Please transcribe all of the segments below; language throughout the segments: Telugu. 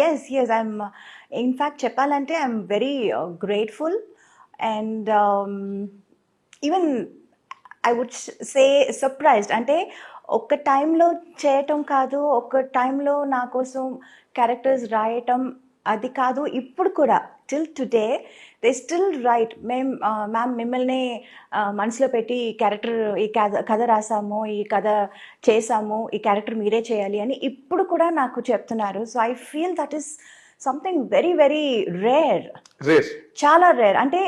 Yes, yes. In fact, చెప్పాలంటే I'm very grateful and even I would say surprised. అంటే ఒక టైంలో చేయటం కాదు, ఒక టైంలో నా కోసం క్యారెక్టర్స్ రాయటం అది కాదు. ఇప్పుడు కూడా till today they still right. Ma'am మిమ్మల్ని మనసులో పెట్టి ఈ క్యారెక్టర్, ఈ కథ రాసాము, ఈ కథ చేసాము, ఈ క్యారెక్టర్ మీరే చేయాలి అని ఇప్పుడు కూడా నాకు చెప్తున్నారు. So I feel that is something very very rare, చాలా రేర్. అంటే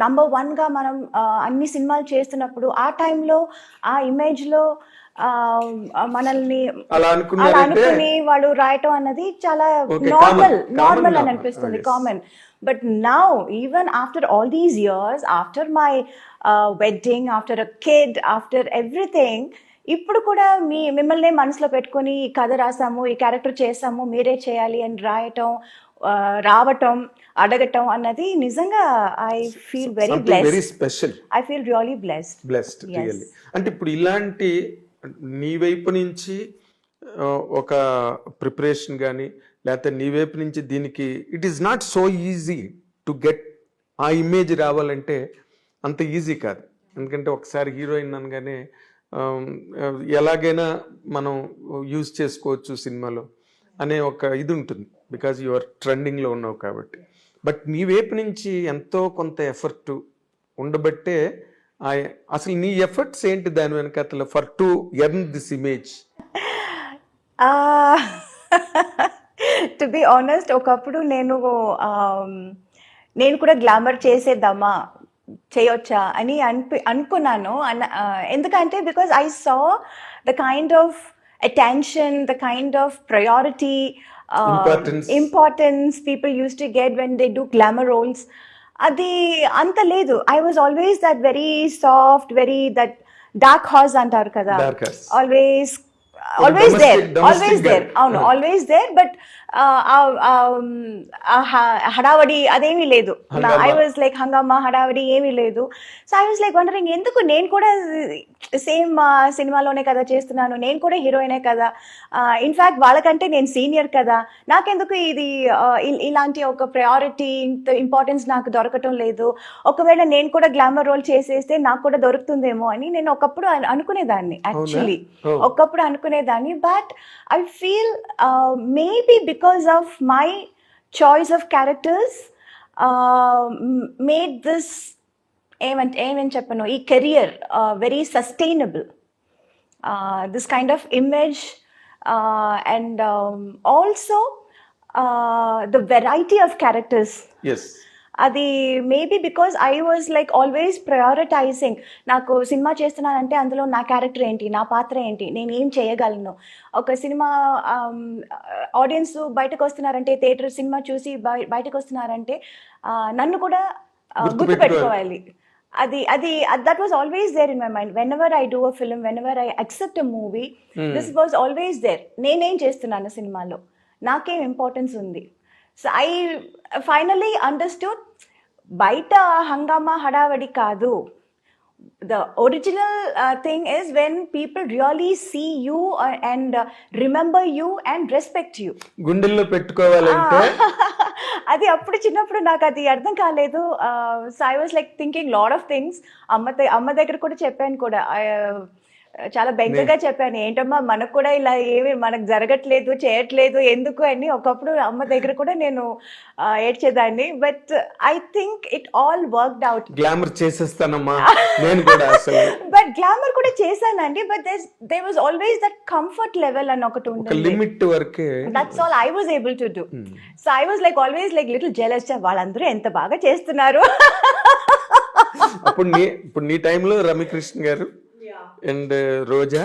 నంబర్ వన్గా మనం అన్ని సినిమాలు చేస్తున్నప్పుడు ఆ టైంలో ఆ ఇమేజ్లో మనల్ని అలా అనుకుని వాళ్ళు రాయటం అన్నది చాలా నార్మల్ అని అనిపిస్తుంది, common. But now even after all these years, after my wedding, after a kid, after everything, ఇప్పుడు కూడా మిమ్మల్ని మనసులో పెట్టుకొని ఈ కథ రాసాము, ఈ క్యారెక్టర్ చేసాము, మీరే చేయాలి అని రాయటం, రావటం, అడగటం అన్నది నిజంగా I feel very special. I feel really blessed. అంటే ఇప్పుడు ఇలాంటి నీ వైపు నుంచి ఒక ప్రిపరేషన్ కానీ, లేకపోతే నీ వైపు నుంచి దీనికి it is not so easy to get ఆ ఇమేజ్ రావాలంటే అంత ఈజీ కాదు. ఎందుకంటే ఒకసారి హీరోయిన్ అనగానే ఎలాగైనా మనం యూజ్ చేసుకోవచ్చు సినిమాలో అనే ఒక ఇది ఉంటుంది, బికాజ్ యువర్ ట్రెండింగ్లో ఉన్నావు కాబట్టి. బట్ నీ వైపు నుంచి ఎంతో కొంత ఎఫర్ట్ ఉండబట్టే అసలు నీ ఎఫర్ట్స్ ఏంటి దాని వెనకాల for to earn this image? To be honest, ఒకప్పుడు నేను కూడా గ్లామర్ చేసేద్దామా, చేయొచ్చా అని అనుకున్నాను. ఎందుకంటే because I saw the kind of attention, the kind of priority, importance people use to get when they do glamour roles. అది అంత లేదు. I was always that very soft, very that dark horse అంటారు కదా, ఆల్వేస్ దేర్. అవును, ఆల్వేస్ దేర్. బట్ హడావడి అదేమీ లేదు. ఐ వాజ్ లైక్ హంగామా, హడావడి ఏమీ లేదు. So I was like wondering, ఎందుకు నేను కూడా సేమ్ సినిమాలోనే కదా చేస్తున్నాను, నేను కూడా హీరోయినే కదా, ఇన్ఫ్యాక్ట్ వాళ్ళకంటే నేను సీనియర్ కదా, నాకెందుకు ఇది ఇలాంటి ఒక ప్రయారిటీ, ఇంపార్టెన్స్ నాకు దొరకటం లేదు, ఒకవేళ నేను కూడా గ్లామర్ రోల్ చేసేస్తే నాకు కూడా దొరుకుతుందేమో అని నేను ఒకప్పుడు అనుకునేదాన్ని. యాక్చువల్లీ ఒకప్పుడు అనుకునేదాన్ని. But I feel maybe because of my choice of characters made this ఏమని చెప్పను, ఈ career very sustainable. This kind of image and also the variety of characters. అది maybe because I was like always prioritising. నాకు సినిమా చేస్తున్నానంటే అందులో నా క్యారెక్టర్ ఏంటి, నా పాత్ర ఏంటి, నేను ఏం చేయగలను. ఒక సినిమా ఆడియన్స్ బయటకు వస్తున్నారంటే, థియేటర్ సినిమా చూసి బయటకు వస్తున్నారంటే నన్ను కూడా గుర్తుపెట్టుకోవాలి. అది that was always there in my mind. Whenever I do a film, whenever I accept a movie, this was always there. నేనేం చేస్తున్నాను సినిమాలో, నాకేం ఇంపార్టెన్స్ ఉంది. సో ఐ ఫైనలీ అండర్స్టూడ్, బయట హంగామా హడావడి కాదు. The original thing is when people really see you and remember you and respect you. గుండెల్లో పెట్టుకోవాలంటే అది అప్పుడు చిన్నప్పుడు నాకు అది అర్థం కాలేదు. So I was like thinking lot of things. అమ్మ దగ్గర కూడా చెప్పాను కూడా, చాలా బెంగగా చెప్పాను, ఏంటమ్మా మనకు కూడా ఇలా ఏమి మనకు జరగట్లేదు, చేయట్లేదు ఎందుకు అని. ఒకప్పుడు అమ్మ దగ్గర కూడా నేను ఏడ్చేదాన్ని. But I think it all worked out. Glamour చేసేస్తానమ్మా నేను కూడా అసలు. బట్ గ్లామర్ కూడా చేశానండి. But there was always that comfort level అని ఒకటి ఉంటుంది, లిమిట్ వరకే. That's all I was able to do. So I was like always like little jealous, వాళ్ళందరూ ఎంత బాగా చేస్తున్నారు. ఇప్పుడు నీ టైంలో రమ్యకృష్ణ గారు అండ్ రోజా,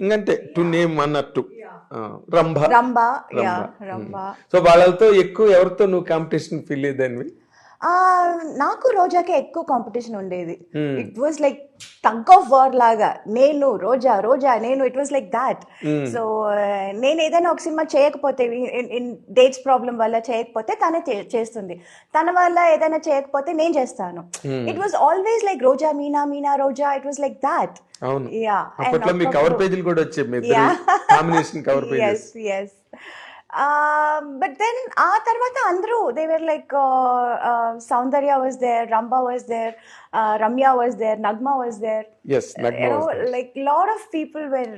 ఇంకంతే టు నేమ్ అన్నట్టు, రంభ. సో వాళ్ళతో ఎక్కువ ఎవరితో నువ్వు కాంపిటీషన్ ఫీల్ అయ్యేదానివి? నాకు రోజాకి ఎక్కువ కాంపిటీషన్ ఉండేది. It was like tug of war లాగా, నేను రోజా రోజా నేను, it was like that. So నేను ఏదైనా ఒక సినిమా చేయకపోతే, ఇన్ డేట్స్ ప్రాబ్లం వల్ల చేయకపోతే తనే చేస్తుంది, తన వల్ల ఏదైనా చేయకపోతే నేను చేస్తాను. It was always like Roja Meena, Meena Roja, it was like that. అవును, యా, అప్పట్లో మీ కవర్ పేజీలు కూడా వచ్చాయి, మీ combination cover pages. yes. But then ఆ తర్వాత అందరూ they were like Saundarya was there, Ramba was there, Ramya was there, Nagma was there. Yes, Nagma was there. Like lot of people were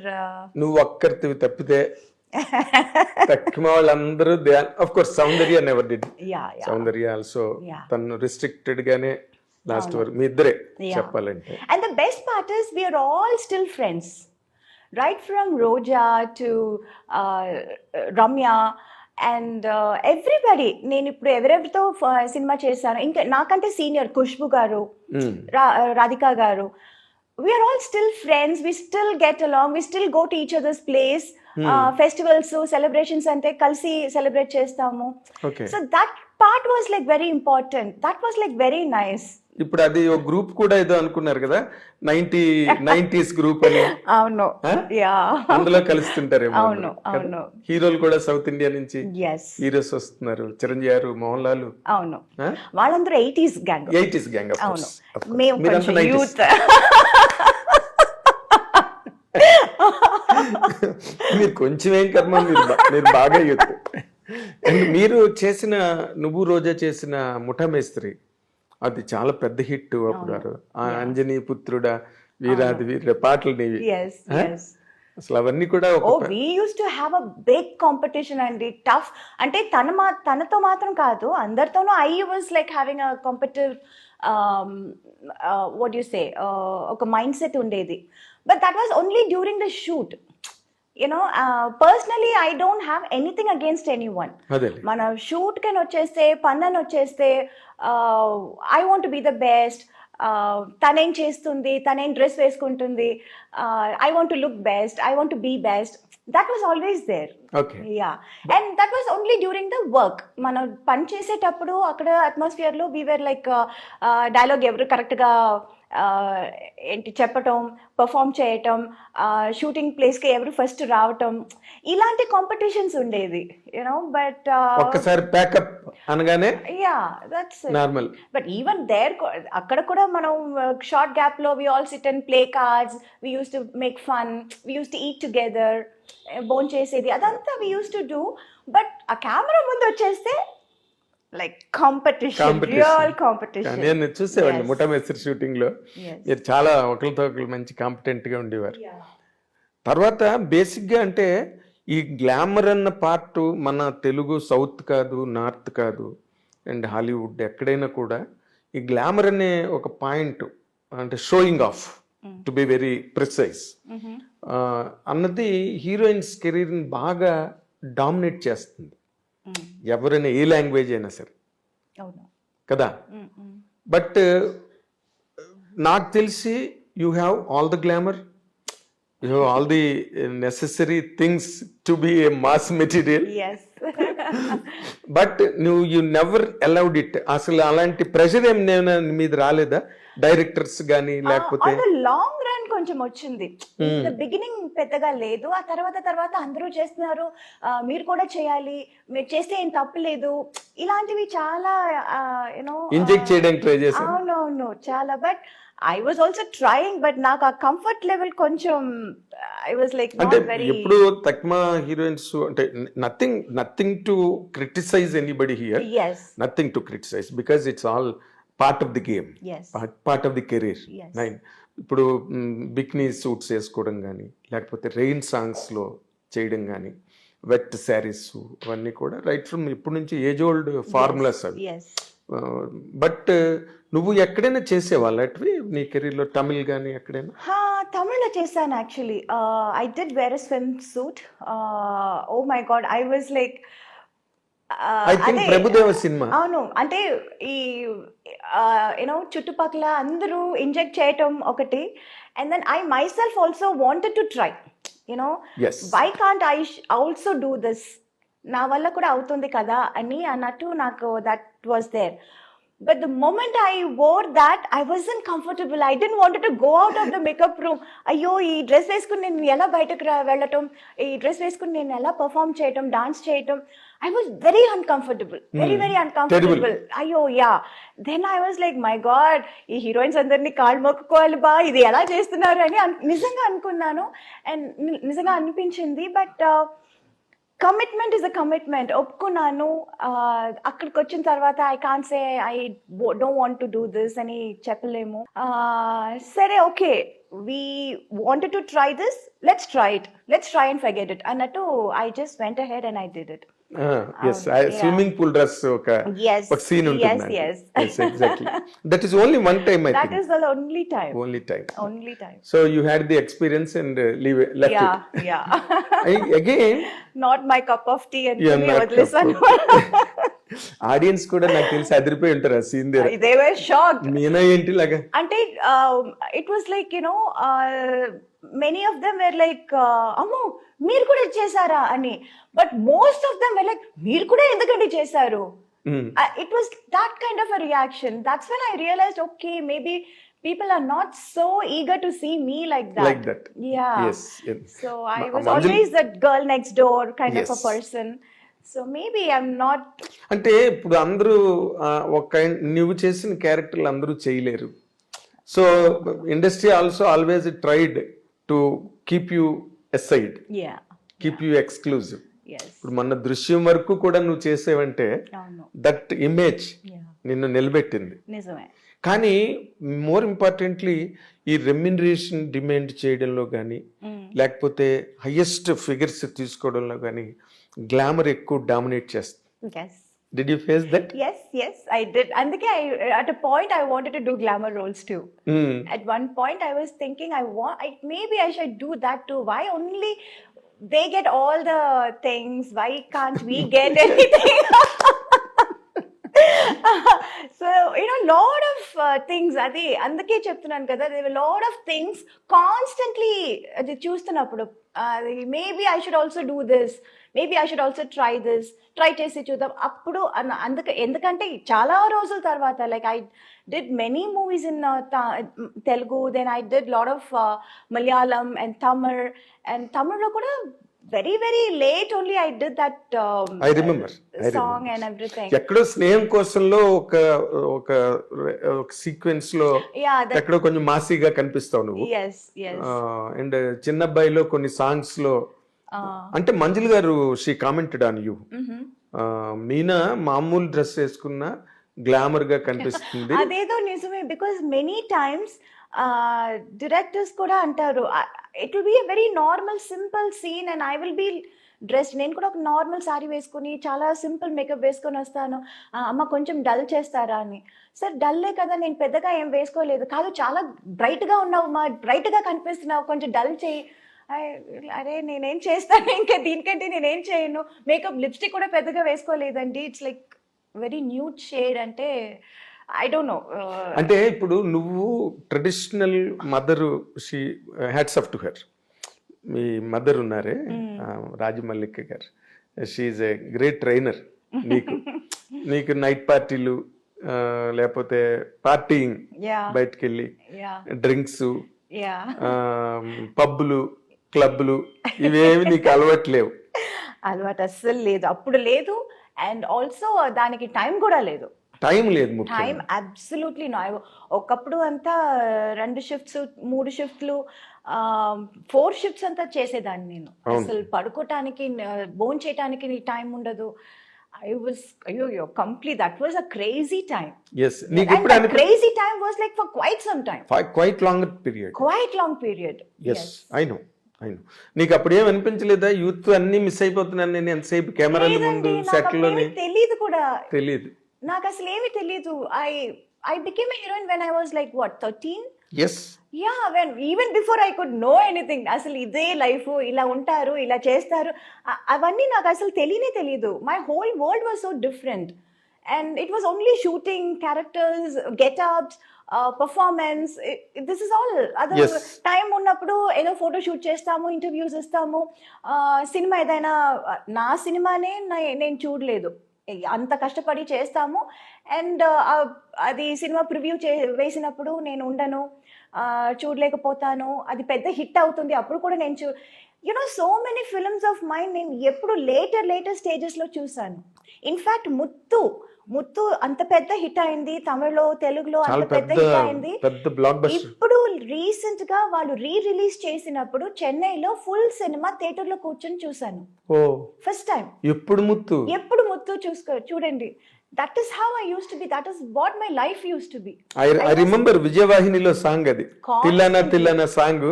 నువ్వు ఒక్కరివి తప్పితే తక్కువ వాళ్ళందరూ of course Soundarya never did. yeah. Soundarya also Yeah. తను రిస్ట్రిక్టెడ్ గానే లాస్ట్ వరకు మీ ఇద్దరే చెప్పాలంటే. And the best part is we are all still friends. Right from Roja to Ramya and everybody. నేను ఇప్పుడు ఎవరెవరితో సినిమా చేశాను, ఇంకా నాకంటే సీనియర్ ఖుష్బు గారు, రాధికా గారు, we are all still friends, we still get along, we still go to each other's place. Festivals, celebrations ante kalsi celebrate chestamu. Okay. So that part was like very important, that was like very nice. ఇప్పుడు అది ఒక గ్రూప్ కూడా ఏదో అనుకున్నారు కదా, 90s గ్రూప్ అని. అవును, యా, అందులో కలుస్తుంటారేమో. అవును అవును. హీరోలు కూడా సౌత్ ఇండియా నుంచి yes హీరోస్ వస్తున్నారు, చిరంజీవి గారు, మోహన్ లాల్. అవును, వాళ్ళందరూ 80s గ్యాంగ్. 80s gang. అవును, మేము కొంచెం యూత్. మీరు కొంచెం ఏం కర్మ, మీరు బాగా యూత్. మీరు చేసిన నువ్వు రోజా చేసిన ముఠా మేస్త్రి, అది చాలా పెద్ద హిట్ అప్పుడు. అంజనీ పుత్రుడా, వీరాది వీర పాటలు నీవి. అసలు అవన్నీ కూడా we used to have a big competition అండి, టఫ్. అంటే తనతో మాత్రం కాదు, అందరితోనూ I was like having a competitive what do you say, ఒక మైండ్ సెట్ ఉండేది. But that was only during the shoot. You know, personally I don't have anything against anyone. మన షూట్ కని వచ్చేస్తే, పన్నని వచ్చేస్తే, I want to be the best. తనేం చేస్తుంది, తనేం డ్రెస్ వేసుకుంటుంది, I want to look best, I want to be best. That was always there. Okay. Yeah. And that was only during the work. మనం పని చేసేటప్పుడు అక్కడ అట్మాస్ఫియర్ లో we were like డైలాగ్ ఎవరు కరెక్ట్ గా ఏంటి చెప్పటం, పర్ఫామ్ చేయటం, షూటింగ్ ప్లేస్ కి ఎవరు ఫస్ట్ రావటం, ఇలాంటి కాంపిటీషన్స్ ఉండేది, యునో. బట్ ఒక్కసారి ప్యాకప్ అనగానే yeah, that's normal. But even there అక్కడ కూడా మనం షార్ట్ గ్యాప్ లో we all sit and play cards, we use to make fun, we use to eat together, బోన్ చేసేది, అదంతా we use to do. But ఆ కెమెరా ముందు వచ్చేస్తే లైక్ కాంపిటీషన్, రియల్ కాంపిటీషన్. నేను చూసేవాడిని ముఠా మేస్త్రి షూటింగ్ లో, మీరు చాలా ఒకరితో ఒకరు మంచి కాంపిటెంట్ గా ఉండేవారు. తర్వాత బేసిక్ గా అంటే ఈ గ్లామర్ అన్న పార్ట్ మన తెలుగు సౌత్ కాదు, నార్త్ కాదు, అండ్ హాలీవుడ్ ఎక్కడైనా కూడా ఈ గ్లామర్ అనే ఒక పాయింట్, అంటే showing off, to be very precise, అన్నది హీరోయిన్స్ కెరీర్ని బాగా డామినేట్ చేస్తుంది, ఎవరైనా ఏ లాంగ్వేజ్ అయినా సరే కదా. బట్ నాకు తెలిసి you have all the glamour, you have all the necessary things to be A mass material. But you never allowed it. అసలు అలాంటి ప్రెషర్ ఏం మీద రాలేదా డైరెక్టర్స్ గానీ, లేకపోతే లాంగ్ రన్ కొంచెం వచ్చింది, బిగినింగ్ పెద్దగా లేదు. ఆ తర్వాత అందరూ చేస్తున్నారు, మీరు కూడా చేయాలి, మీరు చేస్తే ఏం తప్పలేదు, ఇలాంటివి చాలా యూనో ఇంజెక్ట్ చేయడానికి ట్రై చేశారు. అవునవును, చాలా. But I was also trying, but నాకు ఆ కంఫర్ట్ లెవెల్ కొంచెం I was like not very. ఎప్పుడు తక్కువ హీరోయిన్స్ అంటే nothing to criticise anybody here, nothing to criticise, because it's all part of the game, part of the career. ఇప్పుడు బిక్నీ సూట్స్ వేసుకోవడం కానీ, లేకపోతే రెయిన్ సాంగ్స్లో చేయడం కానీ, వెట్ శారీస్, అవన్నీ కూడా రైట్ ఫ్రమ్ ఇప్పటి నుంచి ఏజ్ ఓల్డ్ ఫార్ములాస్ అవి. బట్ నువ్వు ఎక్కడైనా చేసేవాళ్ళు అటువి నీ కెరీర్లో, తమిళ్ కానీ ఎక్కడైనా? తమిళ్లో చేశాను actually. I did wear a swim suit. Oh my god, I was like, I think Prabhudeva సినిమా. అవును, అంటే ఈ యూనో చుట్టుపక్కల అందరూ ఇంజెక్ట్ చేయటం ఒకటి, and then I myself also wanted to try, you know, why can't I also do this, నా వల్ల కూడా అవుతుంది కదా అని అన్నట్టు నాకు that was there. But the moment I wore that, I wasn't comfortable. I didn't wanted to go out of the makeup room. అయ్యో ఈ డ్రెస్ వేసుకుని నేను ఎలా బయటకు వెళ్ళటం, ఈ డ్రెస్ వేసుకుని నేను ఎలా పర్ఫామ్ చేయటం, డాన్స్ చేయటం, I was very uncomfortable, very uncomfortable. అయ్యో yeah, then I was like my god, ఈ హీరోయిన్స్ అందరినీ కాళ్ళు మొక్కుకోవాలి బా, ఇది ఎలా చేస్తున్నారు అని నిజంగా అనుకున్నాను అండ్ నిజంగా అనిపించింది. But commitment is a commitment. ఒప్పుకున్నాను. అక్కడికి వచ్చిన తర్వాత I can say I don't want to do this అని చెప్పలేము. సరే okay, we wanted to try this, let's try and forget it అన్నట్టు I just went ahead and I did it. Swimming pool dress ఒక సీన్ ఉంటుంది. Exactly that is only one time. I think that is the only time. So you had the experience and left it. Yeah again not my cup of tea అని వదిలేసాను. ఆడియన్స్ కూడా నాకు తెలిసి అదిరిపోయి ఉంటారు ఆ సీన్ దగ్గర. They were shocked. మీనా ఏంటి లాగా అంటే it was like many of them were like అమ్మో మీరు కూడా చేశారా అని. But most of them were like మీరు కూడా ఎందుకంటే చేశారు. It was that kind of a reaction. That's when I realized, okay, maybe people are not so eager to see me like that. Yeah. Yes. So I was always that girl next door kind of a person. So maybe I'm not. అంటే ఇప్పుడు అందరూ ఒక నువ్వు చేసిన క్యారెక్టర్లు అందరూ చేయలేరు. So industry also always tried to keep you aside, keep you exclusive. ఇప్పుడు మన దృశ్యం వరకు కూడా నువ్వు చేసేవంటే దట్ ఇమేజ్ నిన్ను నిలబెట్టింది. కానీ మోర్ ఇంపార్టెంట్లీ ఈ రెమ్యునరేషన్ డిమాండ్ చేయడంలో కానీ లేకపోతే హైయెస్ట్ ఫిగర్స్ తీసుకోవడంలో కానీ గ్లామర్ ఎక్కువ డామినేట్ చేస్తుంది. Did you face that? Yes, I did. అందుకే at a point I wanted to do glamour roles too. At one point I was thinking maybe I should do that too. Why only they get all the things? Why can't we get anything? So lot of things. అది అందుకే చెప్తున్నాను కదా, there were lot of things constantly అది చూస్తున్నప్పుడు maybe I should also do this, maybe I should also try this, try చేసి చూద్దాం అప్పుడు ఎందుకంటే చాలా రోజుల తర్వాత like I did many movies in Telugu, then I did lot of Malayalam and తమిళ్లో కూడా very late only I did that I remember song and everything. ఎక్కడో స్నేహం కోసంలో ఒక సీక్వెన్స్ లో ఎక్కడో కొంచెం మాసీగా కనిపిస్తావు నువ్వు. అండ్ చిన్నబ్బాయిలో కొన్ని సాంగ్స్ లో అంటే మంజుల్ గారు she commented on you, Meena మామూలు డ్రెస్ వేసుకున్న గ్లామర్ గా కనిపిస్తుంది. అదేదో నిజమే, బికాస్ మెనీ టైమ్స్ డైరెక్టర్స్ కూడా అంటారు it will be a very normal simple scene and I will be dress, నేను కూడా ఒక నార్మల్ సారీ వేసుకుని చాలా సింపుల్ మేకప్ వేసుకొని వస్తాను, అమ్మ కొంచెం డల్ చేస్తారా అని. సార్ డల్లే కదా, నేను పెద్దగా ఏం వేసుకోలేదు. కాదు చాలా బ్రైట్గా ఉన్నావు మా, బ్రైట్గా కనిపిస్తున్నావు, కొంచెం డల్ చేయి. అరే నేనేం చేస్తాను ఇంకా దీనికంటే నేనేం చేయను. మేకప్ లిప్స్టిక్ కూడా పెద్దగా వేసుకోలేదండి, it's like very nude shade. అంటే ఐ డోంట్ నో. అంటే ఇప్పుడు నువ్వు traditional mother, she hats off to her. మీ మదర్ ఉన్నారే Rajamallika garu, she a great trainer. నీకు నైట్ పార్టీలు లేకపోతే పార్టీయింగ్, బయటకు వెళ్ళి డ్రింక్స్, పబ్బులు, క్లబ్లు ఇవేమి నీకు అలవాట్లేవు? అలవాటు అస్సలు లేదు, అప్పుడు లేదు. అండ్ ఆల్సో దానికి టైం కూడా లేదు. Time absolutely no. ఒకప్పుడు అంతా 2 షిఫ్ట్స్ 3 షిఫ్ట్లు 4 షిఫ్ట్స్ అంతా చేసేదాన్ని నేను. అసలు పడుకోవటానికి భోజనం చేయటానికి టైం ఉండదు. I was complete. That was a crazy time. Yes. And that crazy time was like for quite some time. Quite long period. Quite long period. Yes. I know. నీకు అప్పుడు ఏం అనిపించలేదా యూత్ అన్ని మిస్ అయిపోతున్నాను నేను ఎంతసేపు కెమెరాల ముందు సెట్ లోని? తెలియదు కూడా, నాకు అసలు ఏమీ తెలియదు. I became a heroine when I was like what, 13? Yes. Yeah, even before I could know anything. అసలు ఇదే లైఫ్, ఇలా ఉంటారు, ఇలా చేస్తారు, అవన్నీ నాకు అసలు తెలియదు. My whole world was so different. And it was only shooting, characters, get-ups, performance. This is all. Other time ఉన్నప్పుడు ఏదో ఫోటో షూట్ చేస్తాము, ఇంటర్వ్యూస్ ఇస్తాము. సినిమా ఏదైనా, నా సినిమానే నేను చూడలేదు. అంత కష్టపడి చేస్తాము. అండ్ అది సినిమా ప్రివ్యూ వేసినప్పుడు నేను ఉండను, చూడలేకపోతాను, అది పెద్ద హిట్ అవుతుంది, అప్పుడు కూడా నేను so many films of mind నేను ఎప్పుడు లేటర్ స్టేజెస్లో చూసాను. ఇన్ఫ్యాక్ట్ ముత్తు అంత పెద్ద హిట్ అయింది, తమిళ్లో తెలుగులో అంత పెద్ద హిట్ అయింది. ఇప్పుడు రీసెంట్ గా వాళ్ళు రిలీజ్ చేసినప్పుడు చెన్నైలో ఫుల్ సినిమా థియేటర్ లో కూర్చొని చూసాను ఫస్ట్ టైం. ఎప్పుడు ముత్తు చూడండి. That is how I use to be, that is what my life use to be. I remember విజయవాహినిలో సాంగ్, అది తిల్లన సాంగ్.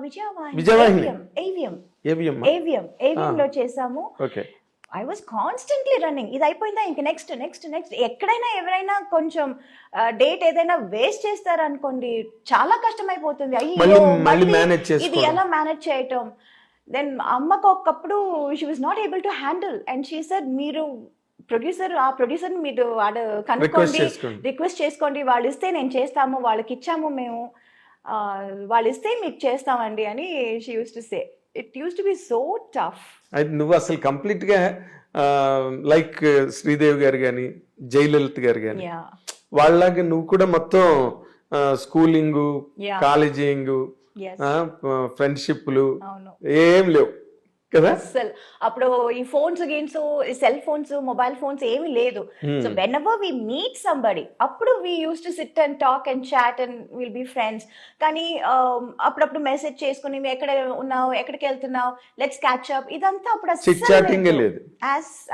విజయవాహిని ఏవిఎం లో చేసాము. I was constantly running. ఇది అయిపోయిందా ఇంక నెక్స్ట్. ఎక్కడైనా ఎవరైనా కొంచెం డేట్ ఏదైనా వేస్ట్ చేస్తారనుకోండి, చాలా కష్టం అయిపోతుంది. అయ్యో ఇది ఎలా మేనేజ్ చేయటం. దెన్ అమ్మకు ఒకప్పుడు she was not able to handle and she said, మీరు ప్రొడ్యూసర్ మీరు కనుక్కోండి, రిక్వెస్ట్ చేసుకోండి, వాళ్ళు ఇస్తే నేను చేస్తాము, వాళ్ళకి ఇచ్చాము మేము, వాళ్ళు ఇస్తే మీకు చేస్తామండి అని she use to say. It use to B so tough. నువ్వు అసలు కంప్లీట్ గా లైక్ శ్రీదేవి గారు కానీ జయలలిత గారు కానీ వాళ్ళలాగా నువ్వు కూడా మొత్తం స్కూలింగ్, కాలేజింగ్, ఫ్రెండ్షిప్లు ఏం లేవు కదా అసలు. అప్పుడు ఈ phones games, cell phones, mobile phones ఏమీ లేదు. So whenever we meet somebody, అప్పుడు we use to sit and talk and chat and will be friends. కానీ అప్పుడప్పుడు మెసేజ్ చేసుకుని ఎక్కడ ఉన్నావు, ఎక్కడికి వెళ్తున్నావు, లెట్స్ క్యాచ్ అప్, ఇదంతా అప్పుడు లేదు,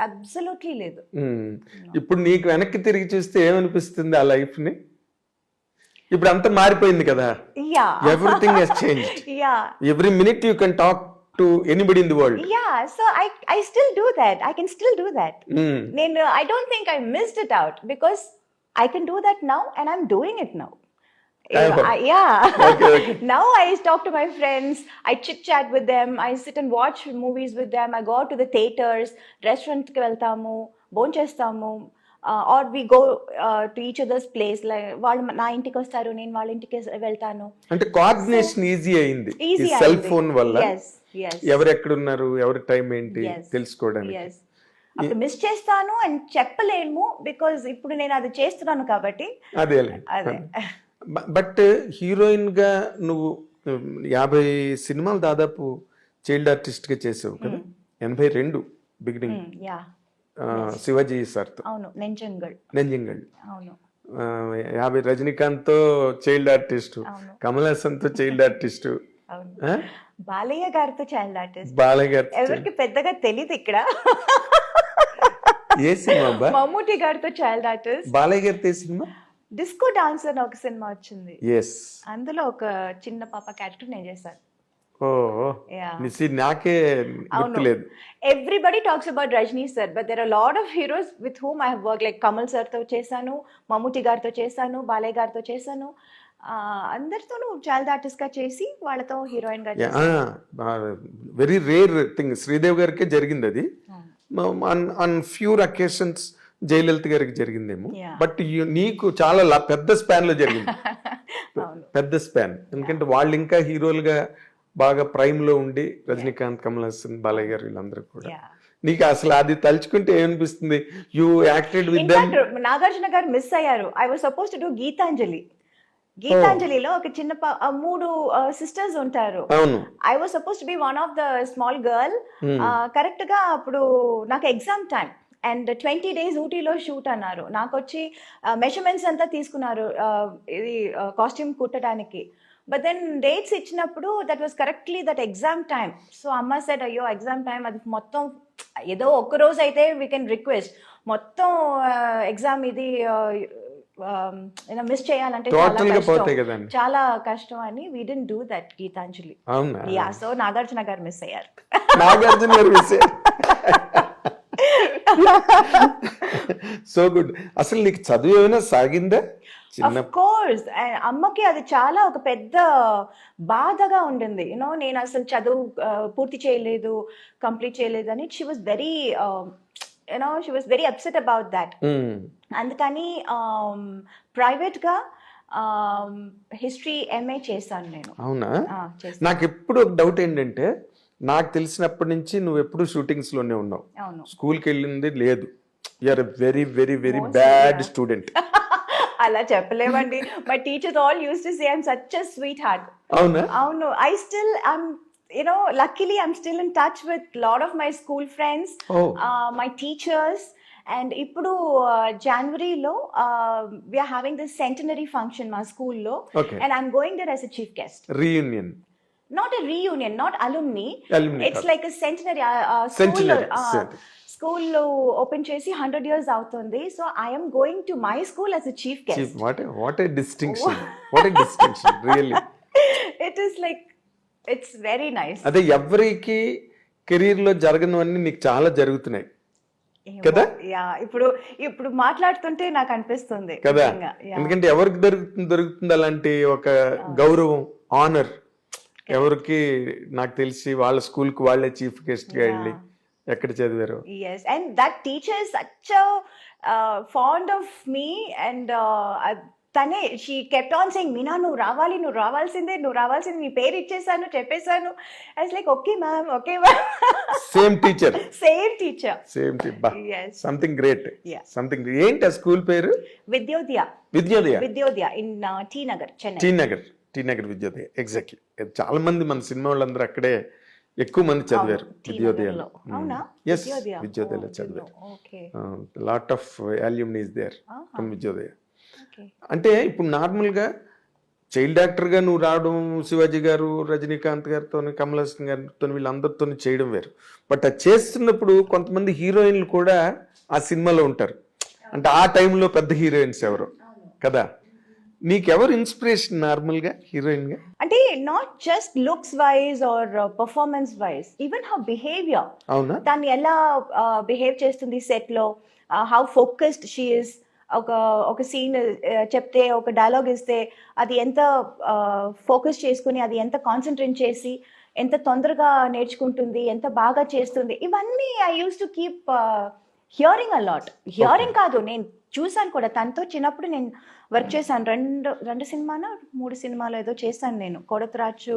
అబ్సల్యూట్లీ లేదు. ఇప్పుడు నీకు వెనక్కి తిరిగి చూస్తే ఏమనిపిస్తుంది ఆ లైఫ్ ని? ఇప్పుడు అంతా మారిపోయింది కదా, everything has changed. Every minute you can talk to anybody in the world. Yeah, so I still do that. I can still do that. I don't think I missed it out because I can do that now and I'm doing it now. Okay. Now I talk to my friends, I chit chat with them, I sit and watch movies with them, I go out to the theaters, restaurant ki veltamu, bonchestamu, or we go to each other's place. Like వాళ్ళు నా ఇంటికి వస్తారు, నేను వాళ్ళ ఇంటికి వెళ్తాను. అంటే కోఆర్డినేషన్ ఈజీ అయింది ఈ సెల్ ఫోన్ వల్ల. ఎవరు ఎక్కడ ఉన్నారు, ఎవరి టైం ఏంటి తెలుసుకోవడానికి. అప్పుడు మిస్ చేస్తాను అని చెప్పలేము బికాజ్ ఇప్పుడు నేను అది చేస్తున్నాను కాబట్టి. అదే బట్ హీరోయిన్ గా నువ్వు 50 సినిమాలు దాదాపు చైల్డ్ ఆర్టిస్ట్ గా చేసావు కదా. 82 బిగినింగ్ శివాజీ సార్తో. అవును, నెంజంగల్. 50 రజనీకాంత్ తో చైల్డ్ ఆర్టిస్ట్, కమల్ హాసన్ తో చైల్డ్ ఆర్టిస్ట్, బాలయ్య గారితో చైల్డ్ ఆర్టిస్ట్. బాలయ్య గారు ఎవరికి పెద్దగా తెలీదు ఇక్కడ. ఏ సినిమా? మమ్ముటి గారితో చైల్డ్ ఆర్టిస్ట్. బాలయ్య గారితో సినిమా డిస్కో డాన్సర్ అని ఒక సినిమా వచ్చింది, అందులో ఒక చిన్న పాప క్యారెక్టర్ నేను చేశాను. నాకే గుర్తులేదు. Everybody talks about Rajni sir, but there are a lot of heroes with whom I have worked, like Kamal sir తో చేశాను, మమ్ముటి గారితో చేశాను, బాలయ్య గారితో చేశాను, అందరితోనూ చైల్డ్ ఆర్టిస్ట్ గా చేసి వాళ్ళతో హీరోయిన్ గా చేశాను. Very rare thing. శ్రీదేవి గారికే జరిగింది అది. ఆన్ ఫ్యూర్ అకేషన్స్ జయలలిత గారికి జరిగిందేమో, బట్ నీకు చాలా పెద్ద స్పాన్ లో జరిగింది. పెద్ద స్పాన్, ఎందుకంటే వాళ్ళు ఇంకా హీరోలుగా బాగా ప్రైమ్ లో ఉండి, రజనీకాంత్, కమల్ హాసన్, బాలయ్య గారు వీళ్ళందరూ కూడా. నీకు అసలు అది తలుచుకుంటే ఏమనిపిస్తుంది? You acted with them. Nagarjuna garu miss అయ్యారు. I was suppose to do గీతాంజలిలో ఒక చిన్న 3 సిస్టర్స్ ఉంటారు. I was suppose to be one of the small girl. Correct గా అప్పుడు నాకు ఎగ్జామ్ టైం అండ్ 20 days ఊటీలో షూట్ అన్నారు. నాకు వచ్చి మెజర్మెంట్స్ అంతా తీసుకున్నారు ఇది కాస్ట్యూమ్ కుట్టడానికి. బట్ దెన్ డేట్స్ ఇచ్చినప్పుడు that was correctly that exam time. So అమ్మ సెడ్, అయ్యో ఎగ్జామ్ టైం, అది మొత్తం ఏదో ఒక్కరోజు అయితే వీ కెన్ రిక్వెస్ట్, మొత్తం ఎగ్జామ్ ఇది మిస్ చేయాలంటే చాలా కష్టం అని we didn't do that Geetanjali. So Nagarjuna garu miss అయ్యారు. So good. అసలు నీకు చదువు ఏమైనా సాగిందా? Of course. అమ్మకి అది చాలా ఒక పెద్ద బాధగా ఉండింది. నేను అసలు చదువు పూర్తి చేయలేదు, కంప్లీట్ చేయలేదు అని. She was very she was very upset about that. అందుకని ప్రైవేట్ గా హిస్టరీ ఎంఏ చేశాను నేను. అవునా? నాకు ఎప్పుడు ఒక డౌట్ ఏంటంటే, నాకు తెలిసినప్పటి నుంచి నువ్వు ఎప్పుడు షూటింగ్స్ లోనే ఉన్నావు, స్కూల్కి వెళ్ళింది లేదు. You're a very very very Mostly, bad yeah. Student. అలా చెప్పలేమండి. My teachers all used to say I'm such a sweet heart. అవునా? అవును. I still luckily I'm still in touch with lot of my school friends, Oh. my teachers. And ఇప్పుడు జనవరిలో we are having this centenary function మా స్కూల్లో, Okay. and I'm going there as a chief guest. Reunion. Not a reunion, not alumni. Alumni It's కాదు. like a centenary. Centenary, School centenary. స్కూల్లో ఓపెన్ చేసి 100 years అవుతుంది. So I'm going to my school as a chief guest. What a distinction, what a distinction really. It is like it's very nice. అదే ఎవరికి కెరీర్ లో జరగనివన్నీ నీకు చాలా జరుగుతున్నాయి కదా? యా, ఇప్పుడు మాట్లాడుతుంటే నాకు అనిపిస్తుంది కదా, నిజంగా. Yeah. ఎందుకంటే ఎవరికి దొరుకుతుంది అలాంటి ఒక గౌరవం, ఆనర్? ఎవరికి? నాకు తెలిసి వాళ్ళ స్కూల్ కి వాళ్ళే చీఫ్ గెస్ట్ గా వెళ్ళి ఎక్కడ చదివారు. Yes, and that teacher is such a fond of me, and తనే she kept on saying, Meena నువ్వు రావాల్సిందే, నీ పేరు ఇచ్చేసాను, చెప్పేశాను. I was like, okay ma'am. Same teacher. Same teacher. Yes. Something great. Yeah. Something. ఏంటి ఆ స్కూల్ పేరు? Vidyodaya in T Nagar, Chennai. T Nagar Vidyodaya. Exactly. చాలా మంది మన సినిమా వాళ్ళందరూ అక్కడే ఎక్కువ మంది చదివారు విద్యోదయలో. అవునా? ఎస్, విద్యోదయలో చదివారు. Lot of alumnis there from Vidyodaya. అంటే ఇప్పుడు నార్మల్గా చైల్డ్ యాక్టర్గా నువ్వు రావడం, శివాజీ గారు, రజనీకాంత్ గారితో, కమల్ హాసన్ గారితో, వీళ్ళందరితో చేయడం వేరు. బట్ అది చేస్తున్నప్పుడు కొంతమంది హీరోయిన్లు కూడా ఆ సినిమాలో ఉంటారు. అంటే ఆ టైంలో పెద్ద హీరోయిన్స్ ఎవరు కదా? నీకెవరు ఇన్స్పిరేషన్ నార్మల్గా హీరోయిన్గా? అంటే not just looks wise or performance wise, even her behaviour. అవునా? తను ఎలా బిహేవ్ చేస్తుంది సెట్ లో, హౌ ఫోకస్డ్ షీ ఇస్. ఒక సీన్ చెప్తే, ఒక డైలాగ్ ఇస్తే అది ఎంత ఫోకస్ చేసుకుని, అది ఎంత కాన్సన్ట్రేట్ చేసి, ఎంత తొందరగా నేర్చుకుంటుంది, ఎంత బాగా చేస్తుంది. ఇవన్నీ I use to keep hearing a lot. Hearing కాదు, నేను చూసాను కూడా. తనతో చిన్నప్పుడు నేను వర్క్ చేశాను. రెండు సినిమాలో 3 సినిమాలు ఏదో చేశాను నేను. కొడతరాచు,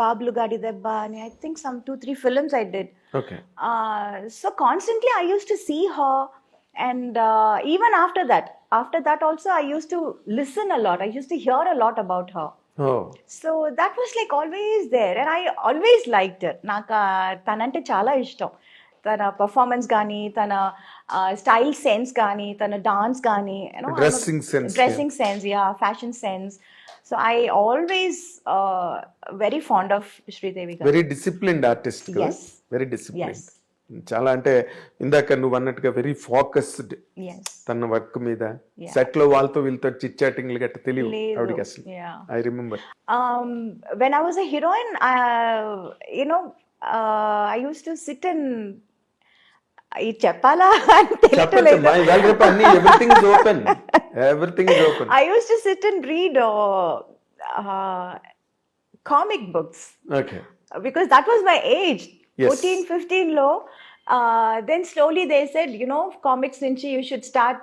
బాబులు గాడి దెబ్బ అని, I think some 2-3 films I did. Okay. So constantly I used to see her, and even after that also I used to listen a lot. I used to hear a lot about her. Oh. So that was like always there, and I always liked her. నాకు తనంటే చాలా ఇష్టం. తన పర్ఫార్మెన్స్ కానీ, తన స్టైల్ సెన్స్ కానీ, తన డాన్స్ కానీ, dressing sense, fashion sense. So I always very fond of Sridevi గారు. వెరీ డిసిప్లిన్డ్ ఆర్టిస్ట్ కదా? Very disciplined. చాలా, అంటే ఇందాక నువ్వు అన్నట్టుగా వెరీ ఫోకస్డ్ తన వర్క్ మీద. సెట్ లో వాళ్ళతో వీళ్ళతో చిట్ చాటింగ్ గట్ట తెలియదు ఆవిడకి అసలు. I remember when I was a heroine, I used to sit and ఇది చెప్పాలా అని తెలియట్లేదు. I used to sit and read comic books. Okay. Because that was my age. Yes. 14-15 లో. Then slowly they said, comics నుంచి you should start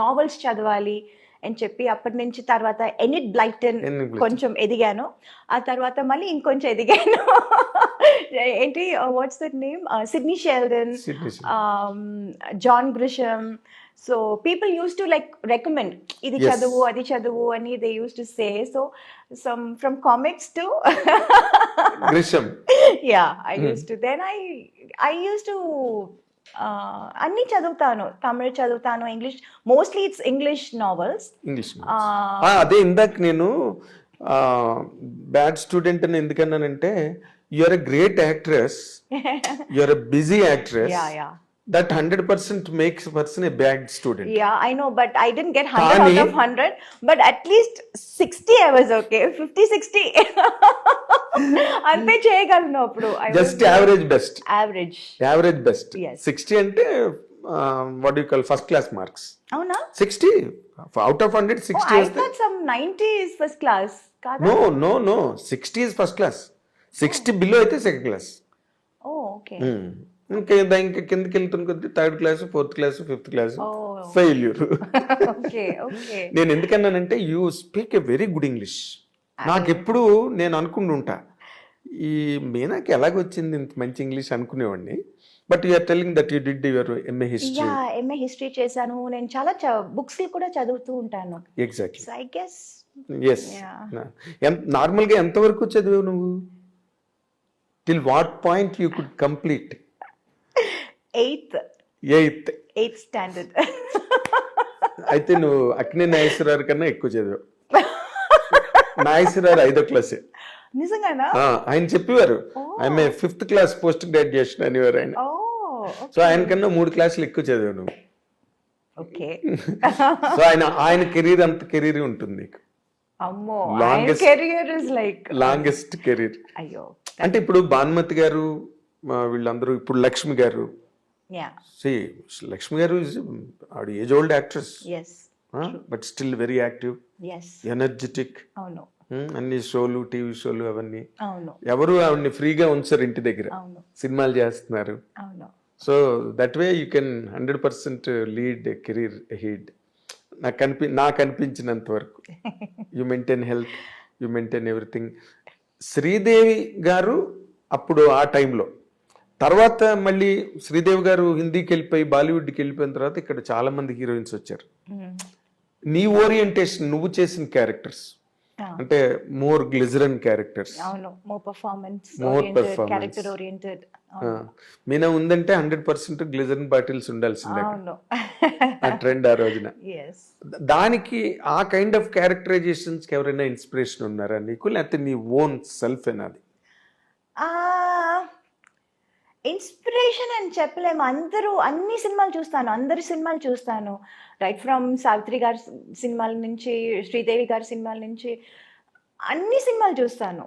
novels చదవాలి అని చెప్పి, అప్పటి నుంచి తర్వాత ఎనిట్ బ్లైటన్ కొంచెం ఎదిగాను. ఆ తర్వాత మళ్ళీ ఇంకొంచెం ఎదిగాను. What's that name, Sidney Sheldon, John Grisham. So people use to like recommend, ఇది చదువు, అది చదువు అని they use to say. So from comics to Grisham. I used to. Then I used to అన్ని చదువుతాను. తమిళ్ చదువుతాను, English, mostly it's English novels. అదే ఇందాక నేను బ్యాడ్ స్టూడెంట్ అని ఎందుకన్నానంటే, you're a great actress, you're a busy actress. That 100% makes a person a bad student. Yeah, I know, but I didn't get 100 out of 100, but at least 60 I was okay. 50-60 అంతే చేయగలను అప్పుడు. Just average best. Average best. Yes. 60 అంటే what do you call first class marks. అవునా? 60 out of 100, 60 I thought some 90 is first class. కాదా? No, 60 is first class. 60 below అయితే second class. Oh, okay. ఇంకా కిందకి వెళ్తున్న కొద్ది 3rd class, 4th class, 5th class failure. నేను ఎందుకన్నానంటే, you speak a very good English. నాకెప్పుడు నేను అనుకుంటుంటా, ఈ మీనాకి ఎలాగొచ్చింది ఇంత మంచి ఇంగ్లీష్ అనుకునేవాడిని. But you're telling that you did your MA history. Yeah, MA history చేశాను. నేను చాలా బుక్స్ కూడా చదువుతూ ఉంటాను. Exactly. So I guess yes. నార్మల్గా ఎంతవరకు చదివావు నువ్వు? Till what point you could complete? Eighth standard. అయితే నువ్వు అక్కినే నాగేశ్వరరావు కన్నా ఎక్కువ చదివావు. నాగేశ్వరరావు 5వ క్లాసే. నిజంగానా? ఆయన చెప్పేవారు ఆమె 5th క్లాస్ పోస్ట్ గ్రాడ్యుయేషన్ అనేవారు ఆయన. సో ఆయన కన్నా 3 క్లాసులు ఎక్కువ చదివావు నువ్వు. ఓకే. సో ఆయన కెరీర్ అంత కెరీర్ ఉంటుంది నీకు. అమ్మో, career is like longest career. అయ్యో. అంటే ఇప్పుడు భానుమతి గారు వీళ్ళందరూ, ఇప్పుడు లక్ష్మి గారు, లక్ష్మి గారు ఆవిడ age old actress, but still very active, energetic. అవును. అన్ని షోలు, టీవీ షోలు అవన్నీ. అవును. ఎవరు ఆవిడని ఫ్రీగా ఉంచారు ఇంటి దగ్గర, సినిమాలు చేస్తున్నారు. అవును. So that way you can 100% lead career heed. నాకు అనిపించినంత వరకు you maintain health, you maintain everything. Sridevi గారు అప్పుడు ఆ టైంలో, తర్వాత మళ్ళీ శ్రీదేవి గారు హిందీకి వెళ్ళిపోయి బాలీవుడ్కి వెళ్ళిపోయిన తర్వాత ఇక్కడ చాలా మంది హీరోయిన్స్ వచ్చారు. నీ ఓరియంటేషన్, నువ్వు చేసిన క్యారెక్టర్స్ అంటే మోర్ గ్లిజరన్ క్యారెక్టర్స్. అవును, more performance, character oriented. Meena ఉందంటే 100% గ్లిజరన్ బాటిల్స్ ఉండాల్సిందే. అవును. ఆ ట్రెండ్ ఆ రోజున. దానికి ఆ కైండ్ ఆఫ్ క్యారెక్టరైజేషన్స్ కి ఎవరైనా ఇన్స్పిరేషన్ ఉన్నారా నీకు, లేకపోతే నీ ఓన్ సెల్ఫ్ ఏనాది? ఇన్స్పిరేషన్ అని చెప్పలేము. అన్ని సినిమాలు చూస్తాను, అందరి సినిమాలు చూస్తాను. రైట్ ఫ్రమ్ సావిత్రి గారి సినిమాల నుంచి, శ్రీదేవి గారి సినిమాల నుంచి అన్ని సినిమాలు చూస్తాను.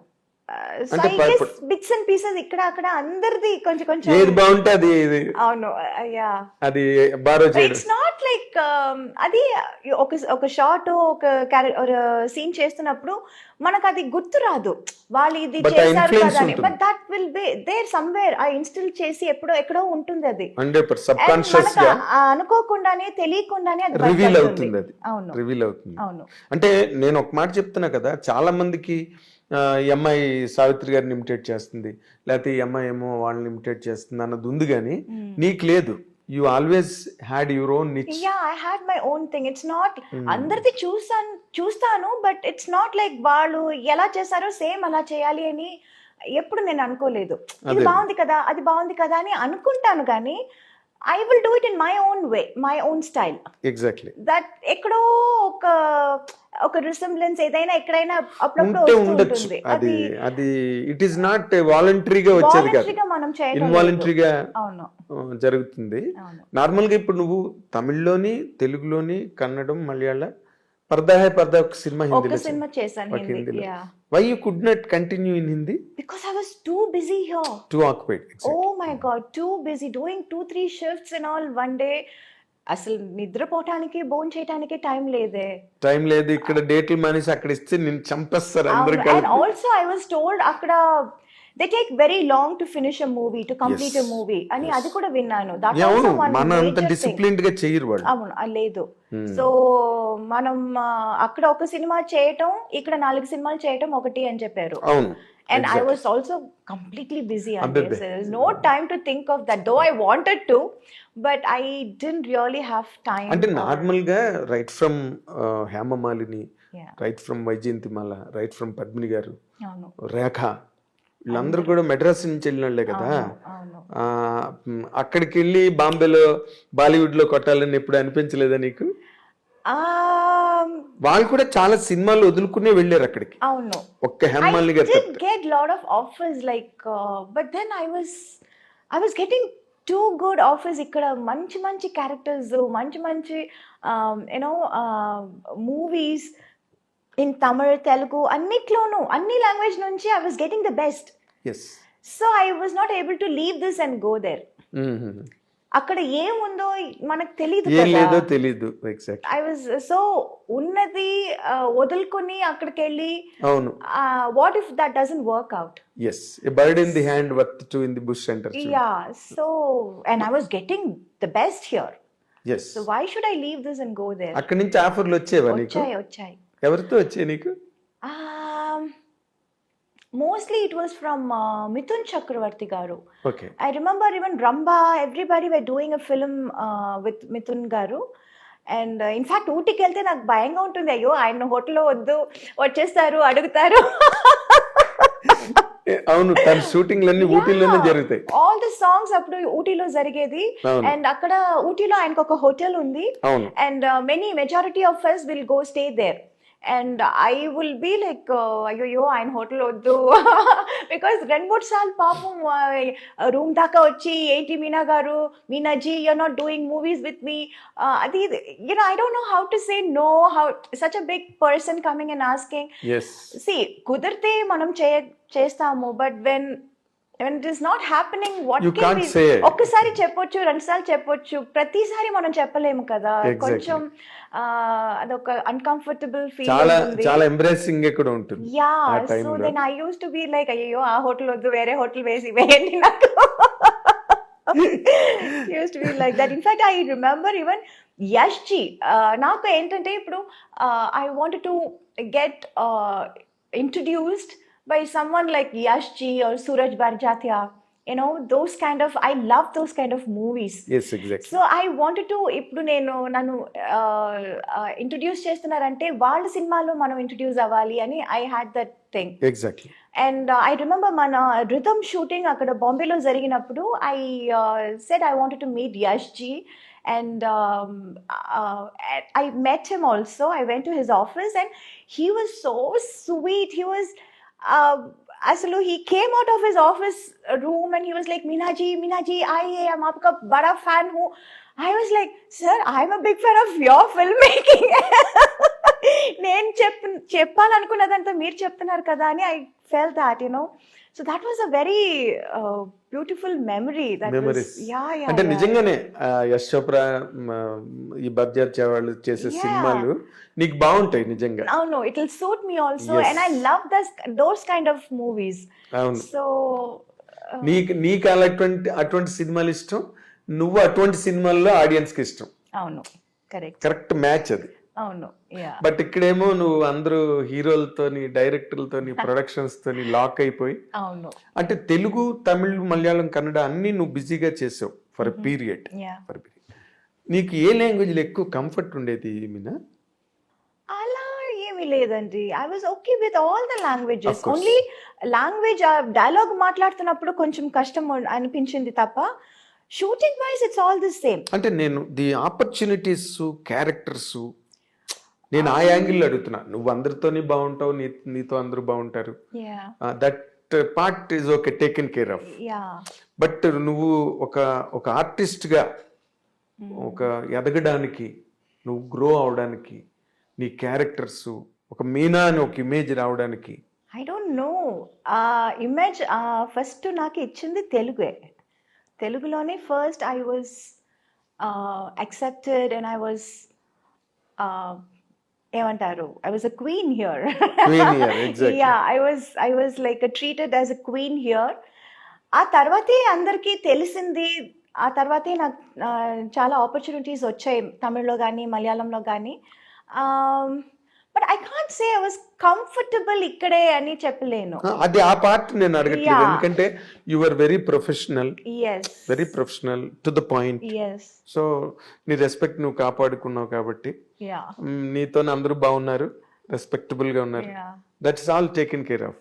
బిట్స్ అండ్ పీసెస్ ఇక్కడ అక్కడ అందరిది కొంచెం కొంచెం. ఏది బాగుంటే అది. అవును. యా, అది ఇట్స్ నాట్ లైక్ అది ఒక షార్ట్, ఒక సీన్ చేస్తున్నప్పుడు మనకు అది గుర్తు రాదు, వాళ్ళు ఇది చేశారు కదా అని. But that will be there somewhere. ఆ ఇన్స్టిల్ చేసి ఎక్కడో ఉంటుంది అది. అనుకోకుండానే, తెలియకుండానే అది రివీల్ అవుతుంది. అవును, రివీల్ అవుతుంది. అవును. అంటే నేను ఒక మాట చెప్తున్నా కదా, చాలా మందికి ఈ అమ్మాయి సావిత్రి గారిని ఇమిటేట్ చేస్తుంది, లేకపోతే ఈ అమ్మాయి ఏమో వాళ్ళని ఇమిటేట్ చేస్తుంది అన్నది ఉంది, కానీ నీకు లేదు. You always had your own niche. Yeah, I had my own thing. It's not అందరిది చూస్తాను, బట్ ఇట్స్ నాట్ లైక్ వాళ్ళు ఎలా చేశారో సేమ్ అలా చేయాలి అని ఎప్పుడు నేను అనుకోలేదు. ఇది బాగుంది కదా, అది బాగుంది కదా అని అనుకుంటాను, కానీ I will do it in my own way, my own style. Exactly. That ఎక్కడో ఒక రిసెంబ్లెన్స్ ఏదైనా ఎక్కడైనా అప్పుడప్పుడు ఉంటుంది. అది ఇట్ ఈస్ నాట్ వాలంటరీగా వచ్చేది కాదు, మనం చేయడం ఇన్వాలంటరీగా అవును జరుగుతుంది. నార్మల్ గా ఇప్పుడు నువ్వు తమిళ్లోని, తెలుగులోని, కన్నడం, మలయాళం, పర్దా హై పర్దా ఒక సినిమా సినిమా చేశాను Hindi. Why you could not continue in Hindi? Because I was too busy here. Too occupied. Exactly. Oh my God, too busy doing 2-3 shifts and all one day. అసలు నిద్రపోవటానికి, భోజనం చేయడానికి టైం లేదు. ఇక్కడ డేట్లు మానేసి అక్కడ ఇస్తే నేను చంపేస్తారు అందరూ. And also I was told అక్కడ they take very long to finish a movie, to complete a movie అని అది కూడా విన్నాను. That also one మన అంత డిసిప్లిన్డ్ గా చేయరు వాళ్ళు. అవును, లేదు. సో మనం అక్కడ ఒక సినిమా చేయటం, ఇక్కడ 4 సినిమాలు చేయటం ఒకటి అని చెప్పారు. అవును. And I was also completely busy on this. There was no time to think of that, though I wanted to, but I didn't really have time. అంటే నార్మల్ గా right from Hema Malini, right from Vyjayanthimala, right from Padmini garu, Rekha, వీళ్ళందరూ కూడా మెడ్రాస్ నుంచి వెళ్ళిన వాళ్ళే కదా. అక్కడికి వెళ్ళి బాంబేలో, బాలీవుడ్ లో కొట్టాలని ఎప్పుడు అనిపించలేదా నీకు? వాళ్ళు కూడా చాలా సినిమాలు వదులుకునే వెళ్ళారు అక్కడికి. అవును. ఒక్క హేమమాలిని గారు get lot of offers like but then I was getting too good offers. ఇక్కడ మంచి క్యారెక్టర్స్, మంచి మూవీస్ ఇన్ తమిళ్, తెలుగు, అన్నిట్లోనూ, అన్ని లాంగ్వేజ్ నుంచి I was getting the best. Yes. So I was not able to leave this and go there. అక్కడ ఏముందో మనకు తెలియదు తెలీదు. ఎగ్జాక్ట్. ఐ వాజ్ సో ఉన్నది వదులుకొని అక్కడికి వెళ్ళి, అవును, what if that doesn't work out? yes, a bird in the hand worth two in the bush center. Yeah, so and I was getting the best here. Yes. So why should I leave this and go there? అక్కడి నుంచి ఆఫర్లు వచ్చేవా నీకు? వచ్చాయి. ఎవరితో వచ్చాయి నీకు? mostly it was from Mithun Chakravarti garu. Okay. I remember even Ramba, everybody were doing a film with Mithun garu. And in fact ఊటీకి వెళ్తే నాకు భయంగా ఉంటుంది, అయ్యో ఆయన హోటల్లో వద్దు వచ్చేస్తారు అడుగుతారు. అవును, తన షూటింగ్లన్నీ ఊటీలోనే జరుగుతాయి. ఆల్ ది సాంగ్స్ అప్పుడు ఊటీలో జరిగేది. అవును. అండ్ అక్కడ ఊటీలో ఆయనకు ఒక హోటల్ ఉంది. అవును. And majority of us will go stay there. And I will be like అయ్యో ఆయన హోటల్ వద్దు, బికాస్ 2-3 సార్లు పాపం రూమ్ దాకా వచ్చి ఏంటి Meenaji you're not doing movies with me, అది you know I don't know how to say no, how such a big person coming and asking. Yes. See, కుదిరితే మనం చేస్తాము, but when it is not happening, what You can't say it. ఒక్కసారి చెప్పొచ్చు, 2 సార్లు చెప్పొచ్చు, ప్రతిసారి మనం చెప్పలేము కదా. Exactly. కొంచెం అదొక అన్కంఫర్టబుల్ చాలా ఫీల్. చాలా ఎంబ్రేసింగ్ కూడా ఉంటుంది యా, ఆ సో టైంలో. Then I use to be like అయ్యో ఆ హోటల్ వద్దు, వేరే హోటల్ వేయండి నాకు. Used to be like that. In fact I remember even Yash ji, నాకు ఏంటంటే ఇప్పుడు I wanted to get introduced by someone like Yash Ji or Suraj Barjatia, you know, those kind of, I love those kind of movies. Yes, exactly. So I wanted to, ఇప్పుడు నన్ను ఇంట్రడ్యూస్ చేస్తున్నారంటే వాళ్ళ సినిమాలో మనం ఇంట్రడ్యూస్ అవ్వాలి అని I had that thing. Exactly. And I remember మన రిథమ్ షూటింగ్ అక్కడ బాంబేలో జరిగినప్పుడు I said I wanted to meet Yash ji. And I met him also. I went to his office and he was so sweet. He was asalu he came out of his office room and he was like, Meenaji, I am aapka bada fan hu. I was like, sir, I'm a big fan of your filmmaking. నేను చెప్పాలనుకున్నదంతా మీరు చెప్తున్నారు కదా అని I felt that, you know. So that was a very beautiful memory. Memories అంటే నిజంగానే యశ్ చోప్రా, ఈ బర్జాత్య వాళ్ళు చేసే సినిమాలు నీకు బాగుంటాయి నిజంగా. అవును, it will suit me also. Yes. And I love those kind of movies. అవును. సో నీకు అటువంటి సినిమాలు ఇష్టం, నువ్వు అటువంటి సినిమాల్లో ఆడియన్స్ కి ఇష్టం. అవును, కరెక్ట్ మ్యాచ్ అది. అవును, యా. బట్ ఇక్కడేమో నువ్వు అందరూ హీరోలతోని, డైరెక్టర్లతోని, ప్రొడక్షన్స్ తోని లాక్ అయిపోయి, అవును, అంటే తెలుగు, తమిళ్, మలయాళం, కన్నడ అన్ని నువ్వు బిజీగా చేసావు ఫర్ పీరియడ్. యా. నీకు ఏ లాంగ్వేజ్ లో ఎక్కువ కంఫర్ట్ ఉండేది మీనా? అలా ఏమీ లేదండి. I was okay with all the languages. Of course. Only language dialogue మాట్లాడుతున్నప్పుడు కొంచెం కష్టం అనిపించింది తప్ప, shooting wise it's all the same. అంటే నేను ది ఆపర్చునిటీస్, క్యారెక్టర్స్, నేను ఆ యాంగిల్ అడుగుతున్నా. నువ్వు అందరితోని బాగుంటావు, నీతో అందరూ బాగుంటారు, yeah, that part is okay, taken care of. Yeah. But నువ్వు ఒక ఆర్టిస్ట్ గా ఒక ఎదగడానికి, నువ్వు గ్రో అవడానికి, నీ క్యారెక్టర్స్ ఒక మీనా అని ఒక ఇమేజ్ రావడానికి, I don't know, image first నాకు ఇచ్చింది తెలుగే. తెలుగులోనే first I was accepted and I was ఏమంటారు, I was a queen here. Queen here, exactly. Yeah, I was like treated as a queen here. ఆ తర్వాతే అందరికీ తెలిసింది. ఆ తర్వాతే నాకు చాలా ఆపర్చునిటీస్ వచ్చాయి తమిళ్లో కానీ మలయాళంలో కానీ. But I can't say I was comfortable ఇక్కడే అని చెప్పలేను. అది ఆ పార్ట్ నేను అడగట్లేదు. Yeah. ఎందుకంటే you are very professional, yes, very professional to the point. Yes, so నీ రెస్పెక్ట్ నువ్వు కాపాడుకున్నావు కాబట్టి యా, నీతో అందరూ బాగున్నారు, రెస్పెక్టబుల్ గా ఉన్నారు. Yeah. That's all taken care of.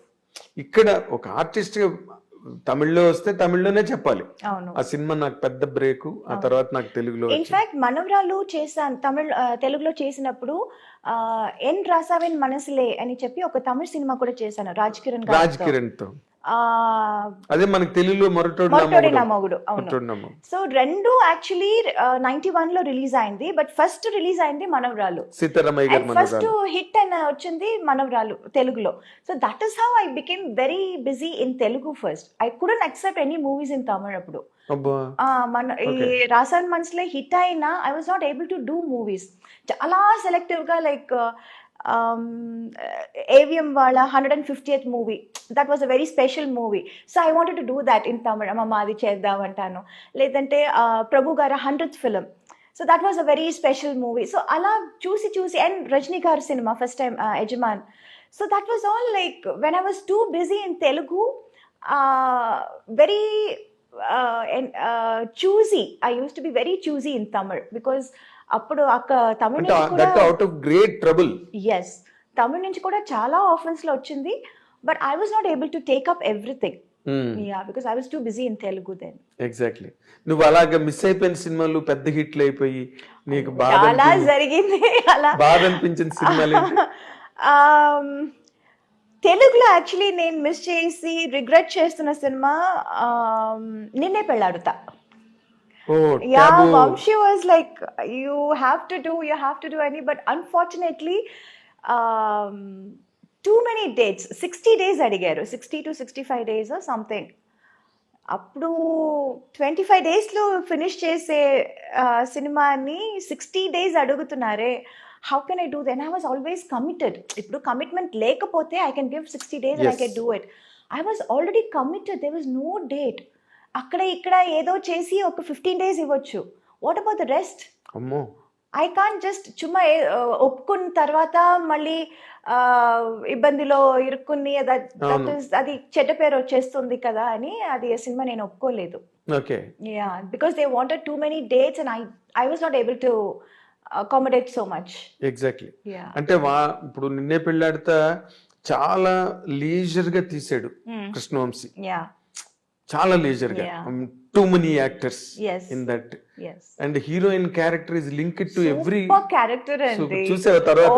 ఇక్కడ ఒక ఆర్టిస్ట్ గా తమిళ్లో వస్తే తమిళ్లోనే చెప్పాలి, అవును. ఆ సినిమా నాకు పెద్ద బ్రేక్, ఆ తర్వాత నాకు తెలుగులో వచ్చింది. ఇన్ఫాక్ట్ మనవరాలు చేశాను తెలుగులో చేసినప్పుడు ఎన్ రాసావెన్ మనసులే అని చెప్పి ఒక తమిళ సినిమా కూడా చేశాను రాజ్ కిరణ్ రాజ్ కిరణ్ తో. అదే మనకి తెలుగులో మొరటోడు నా మొగుడు. అవును. సో రెండు యాక్చువల్లీ 91 లో రిలీజ్ అయింది. బట్ ఫస్ట్ రిలీజ్ అయింది మనవరాలు. సీతారామయ్య గారి ఫస్ట్ హిట్ అని వచ్చింది మనవరాలు తెలుగులో. So that is how I became very busy in Telugu first. I couldn't accept any movies in Tamil అప్పుడు. మన ఈ రాసాన్ మనసులే హిట్ అయినా I was not able to do movies. చాలా సెలెక్టివ్ గా, లైక్ AVM వాళ్ళ 150th movie, that was a very special movie. So I wanted to do that in Tamil. అమ్మ అది చేద్దాం అంటాను. లేదంటే ప్రభు గారి 100th film, so that was a very special movie. So అలా చూసి అండ్ రజనీ గారి cinema first time Yajaman. So that was all like when I was too busy in Telugu, very choosy. I used to be very choosy in Tamil because అప్పుడు తమిళ అంటే నుంచి కూడా that out of great trouble. Yes Tamil నుంచి కూడా చాలా ఆఫర్స్లో వచ్చింది, but I was not able to take up everything. Yeah, because I was too busy in Telugu then. Exactly. నువ్వు అలాగా మిస్ అయిపోయిన సినిమాలు పెద్ద హిట్లు అయిపోయి నీకు చాలా జరిగింది అలా. బాధ అనిపించిన సినిమాలు తెలుగులో యాక్చువల్లీ నేను మిస్ చేసి రిగ్రెట్ చేస్తున్న సినిమా నిన్నే Pelladatha. Yeah, Vamshi was like, you have to do any, but unfortunately, too many dates, 60 days అడిగారు, 60 to 65 days or something. అప్పుడు 25 daysలో ఫినిష్ చేసే సినిమాని 60 days అడుగుతున్నారే, how can I do that? And I was always committed. ఇప్పుడు కమిట్మెంట్ లేకపోతే I can give 60 days and I can do it. I was already committed, there was no date. అక్కడ ఇక్కడ ఏదో చేసి ఒక 15 days ఇవ్వచ్చు. What about the rest? అమ్మో, ఐ కాంట్ జస్ట్ చుమ్మా ఒప్పుకున్న తర్వాత మళ్ళీ ఇబ్బందిలో ఇరుక్కుని అది చెడ్డ పేరు వచ్చేస్తుంది కదా అని అది సినిమా నేను ఒప్పుకోలేదు. Okay. Yeah, because they wanted too many dates and I was not able to accommodate so much. Exactly. అంటే ఇప్పుడు నిన్నే పెళ్ళాడితే చాలా లీజర్ గా తీసాడు కృష్ణవంశీ. యా, చాలా లీజర్ గా. Too many actors in that, and heroine character is linked to every character. అండి చూసావా తర్వాత?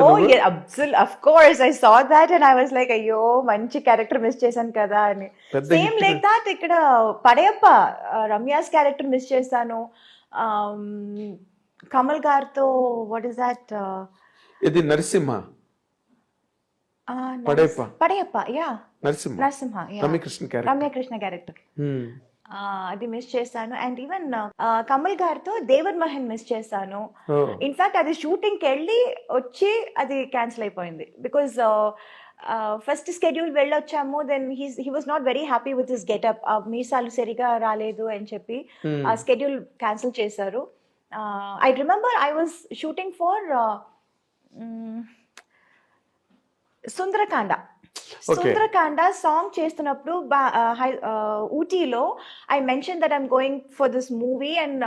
Of course I saw that and I was like, అయ్యో మంచి క్యారెక్టర్ మిస్ చేశాను కదా అని. సేమ్ లైక్ దట్ ఇక్కడ పడయప్ప రమ్యాస్ క్యారెక్టర్ మిస్ చేశాను. కమల్ గారితో వాట్ ఇస్ దట్, ఇది నరసింహ పడయప్ప, యా నరసింహ రమ్యకృష్ణ క్యారెక్టర్ అది మిస్ చేశాను. అండ్ ఈవెన్ కమల్ గారితో దేవర్ మహన్ మిస్ చేశాను. ఇన్ఫాక్ట్ అది షూటింగ్కి వెళ్ళి వచ్చి అది క్యాన్సిల్ అయిపోయింది బికాజ్ ఫస్ట్ స్కెడ్యూల్ వెళ్ళొచ్చాము. Then he was not very happy with his getup. మీసాలు సరిగా రాలేదు అని చెప్పి ఆ స్కెడ్యూల్ క్యాన్సిల్ చేశారు. I remember I was shooting for Sundarakanda song చేస్తున్నప్పుడు ఊటీలో I mention that I'm going for this movie and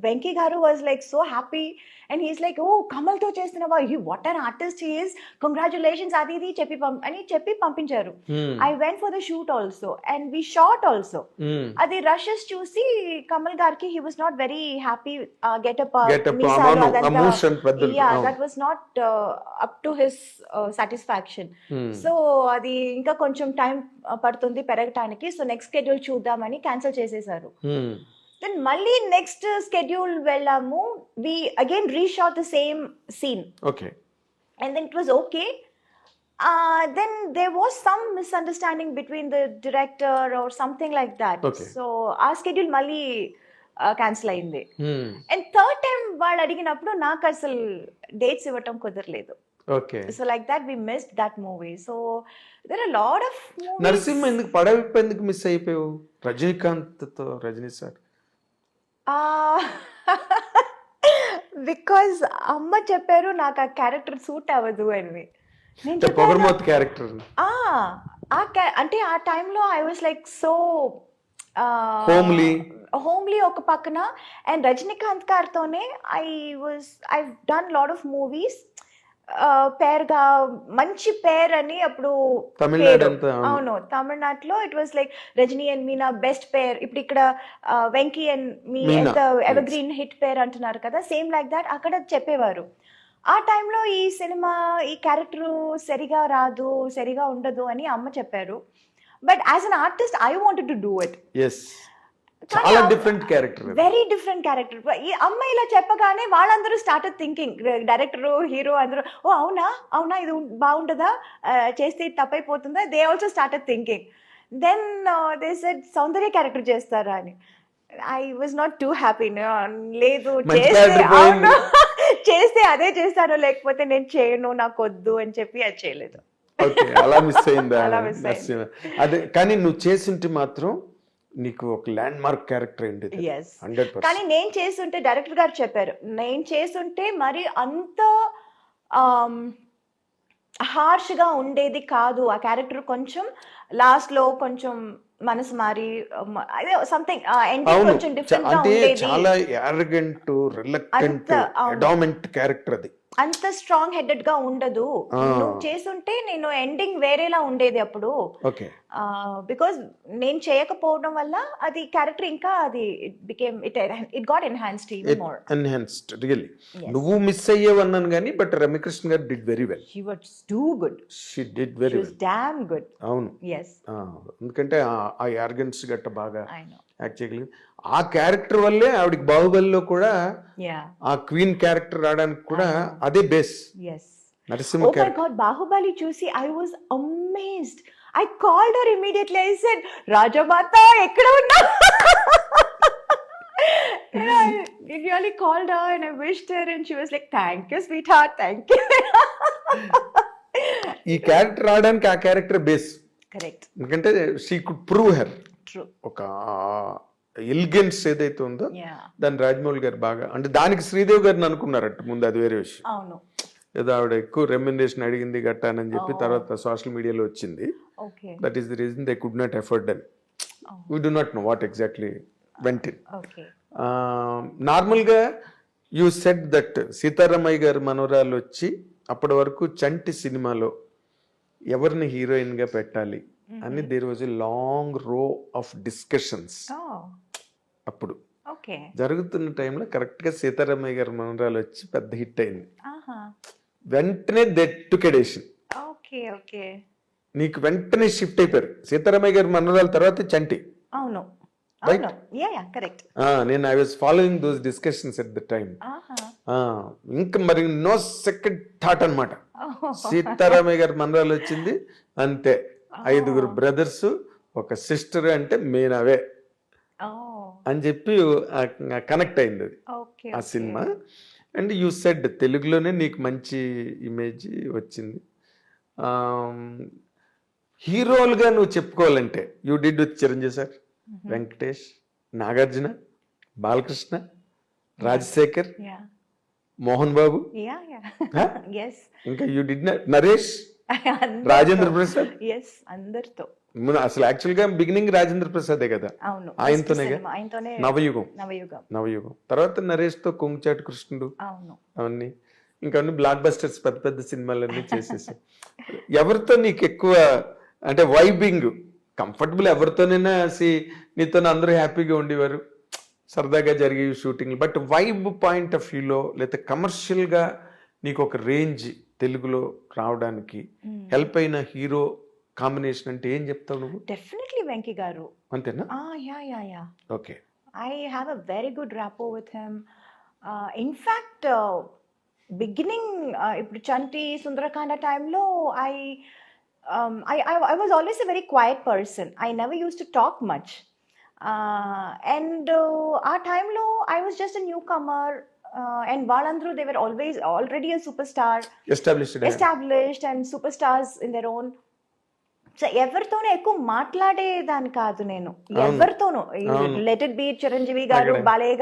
Venky garu was like so happy and he's like, oh కమల్తో చేస్తున్నావా, what an artist he is, congratulations అది ఇది చెప్పి పంపించారు. I went for the shoot also and we shot also. అది రషెస్ చూసి కమల్ గారికి he was not very happy getup, that was not up to his satisfaction. So అది ఇంకా కొంచెం టైం పడుతుంది పెరగటానికి, సో నెక్స్ట్ స్కెడ్యూల్ చూద్దామని క్యాన్సిల్ చేసేసారు. దెన్ మళ్ళీ నెక్స్ట్ స్కెడ్యూల్ వెళ్ళాము. We again reshot the same scene. Okay. And then it was okay. Then there was some misunderstanding between the director or something like that. So ఆ స్కెడ్యూల్ మళ్ళీ క్యాన్సిల్ అయింది. అండ్ థర్డ్ టైం వాళ్ళు అడిగినప్పుడు నాకు అసలు డేట్స్ ఇవ్వటం కుదరలేదు. Okay. So like that we missed that movie. So there are a lot of movies. Narasimha ఎందుకు పడవిప్ప ఎందుకు మిస్ అయిపోయావు? రజనీకాంత్ తో రజనీ సార్. బికాజ్ అమ్మ చెప్పారు నాకు ఆ క్యారెక్టర్ సూట్ అవ్వదు అని. పొగర్మోత్ క్యారెక్టర్ అంటే ఆ టైంలో I was like so homely ఒక పక్కన. అండ్ రజనీకాంత్ గారితోనే I done lot of movies. పేరుగా మంచి పేర్ అని అప్పుడు అవును తమిళనాడులో it was like Rajini and Meena best pair. ఇప్పుడు ఇక్కడ వెంకీ అండ్ మీ ఎవర్ గ్రీన్ హిట్ పేర్ అంటున్నారు కదా, సేమ్ లైక్ దాట్ అక్కడ చెప్పేవారు. ఆ టైంలో ఈ సినిమా ఈ క్యారెక్టర్ సరిగా రాదు, సరిగా ఉండదు అని అమ్మ చెప్పారు. But as an artist I wanted to do it. చాలా different character, very different character. ఈ అమ్మాయి ఇలా చెప్పగానే వాళ్ళందరూ స్టార్టెడ్ థింకింగ్, డైరెక్టర్ హీరో అందరూ, ఓ అవునా ఇది బాగుంటుందా, చేస్తే తప్పైపోతుందా, they also started thinking. Then they said Soundarya character చేస్తారా అని. I was not too happy. లేదు చేస్తే అదే చేస్తాను, లేకపోతే నేను చేయను, నాకు వద్దు అని చెప్పి అది చేయలేదు. అలా మిస్ అయిందా? అదే కానీ నువ్వు చేసింటే మాత్రం నీకు ఒక ల్యాండ్ మార్క్ క్యారెక్టర్ అయింది. కానీ నేను చేస్తుంటే డైరెక్టర్ గారు చెప్పారు, నేను చేస్తుంటే మరి అంత హార్ష్గా ఉండేది కాదు ఆ క్యారెక్టర్. కొంచెం లాస్ట్లో కొంచెం మనసు మారి అదే సంథింగ్ ఎండింగ్ అవును కొంచెం డిఫరెంట్ గా అంటే ఉండేది. చాలా యారగెంట్ రిలక్టెంట్ అవును. అడామెంట్ క్యారెక్టర్ అది. అంత స్ట్రాంగ్ హెడెడ్ గా ఉండదు. నువ్వు చేసుంటే నేను ఎండింగ్ వేరేలా ఉండేది అప్పుడు. ఓకే బికాజ్ నేను చేయకపోవడం వల్ల అది క్యారెక్టర్ ఇంకా అది it got enhanced even more. Enhanced really. నువ్వు మిస్ అయ్యేవన్నాను కానీ బట్ రమ్యకృష్ణ గారు did very well. She was too good. She did very well. Damn good. అవును yes ఎందుకంటే ఆ యార్గెన్స్ గట్ట బాగా I know. యాక్ట్ చేయగలిగింది. ఆ క్యారెక్టర్ వల్లే ఆవిడకి బాహుబలిలో కూడా yeah ఆ క్వీన్ క్యారెక్టర్ రావడానికి కూడా అదే base. yes Narasimha oh my character. god, Bahubali చూసి I was amazed. I called her immediately. I said, Rajamata, ekkada unna? And I really called her and I wished her and she was like, thank you sweetheart, thank you. ఈ క్యారెక్టర్ రావడానికి ఆ క్యారెక్టర్ బేస్. Correct. ఎందుకంటే she could prove her. True. ఒక ఎలిగెన్స్ ఏదైతే ఉందో Yeah. దాన్ని రాజమౌళి గారు బాగా అంటే దానికి శ్రీదేవి గారిని అనుకున్నారట ముందు, అది వేరే విషయం. అవును. ఏదో ఆవిడ ఎక్కువ రెమ్యునరేషన్ అడిగింది గట్టానని చెప్పి తర్వాత సోషల్ మీడియాలో వచ్చింది. Okay. That is the reason they could not afford అని. We do not know what exactly went in. Okay. నార్మల్గా యూ సెడ్ దట్ సీతారామయ్య గారి మనవరాలు వచ్చి అప్పటి వరకు చంటి సినిమాలో ఎవరిని హీరోయిన్గా పెట్టాలి అని దేర్ వాజ్ ఎ లాంగ్ రో ఆఫ్ డిస్కషన్స్. Oh. అప్పుడు Okay. జరుగుతున్న టైంలో కరెక్ట్గా సీతారామయ్య గారి మనవరాలు వచ్చి పెద్ద హిట్ అయింది. Aha. వెంటనే దెట్టుకెడేషన్ Okay. Okay. నీకు వెంటనే షిఫ్ట్ అయిపోయారు. సీతారామయ్య గారి మనవరాల తర్వాత చంటి. అవును. Right? అవును. Yeah, correct. నేను I was following those discussions at the time. Aha. ఇంకా మరి నో సెకండ్ థాట్ అనమాట. Oh. సీతారామయ్య గారి మనరాలు వచ్చింది అంతే. 5 బ్రదర్స్ ఒక సిస్టర్ అంటే మెయిన్ అవే Oh. అని చెప్పి కనెక్ట్ అయింది అది Okay. ఆ సినిమా. అండ్ యూ సెడ్ తెలుగులోనే నీకు మంచి ఇమేజ్ వచ్చింది. హీరోలుగా నువ్వు చెప్పుకోవాలంటే you did with Chiranjeevi sir, Venkatesh, Nagarjuna, Balakrishna, Rajasekhar, Yeah. Mohan Babu, Yeah. Huh? Yes. ఇంకా you did Naresh, Rajendra Prasad. Yes అందరితో. అసలు యాక్చువల్ గా బిగినింగ్ రాజేంద్ర ప్రసాదే కదా, అవును. ఆయనతోనేగా. ఆయనతోనే నవయుగం. నవయుగం. తర్వాత నరేష్ తో కొంగుచాటు కృష్ణుడు అవును. అవన్నీ ఇంకా అన్ని బ్లాక్ బస్టర్స్ పెద్ద పెద్ద సినిమాలన్నీ చేసేసి. ఎవరితో నీకు ఎక్కువ అంటే వైబింగ్ కంఫర్టబుల్? ఎవరితోనైనా నీతో అందరూ హ్యాపీగా ఉండేవారు, సరదాగా జరిగే shooting. But vibe point of వ్యూలో లేదా కమర్షియల్గా నీకు ఒక రేంజ్ తెలుగులో రావడానికి హెల్ప్ అయిన హీరో కాంబినేషన్ అంటే ఏం చెప్తావు నువ్వు? డెఫినెట్లీ వెంకీ గారు. అంతేనా? Yeah. Okay. I have a very good rapport with him. In fact, beginning ఇప్పుడు చంటి సుందరకాండ టైంలో I was always a very quiet person. I never used to talk much. And ఆ టైంలో I was just a newcomer. And వాళ్ళందరూ they were already a superstar, established and superstars in their own. So ఎవరితోనూ ఎక్కువ మాట్లాడేదాన్ని కాదు నేను, ఎవరితోనూ. లెట్ ఇట్ బి చిరంజీవి గారు, Balayya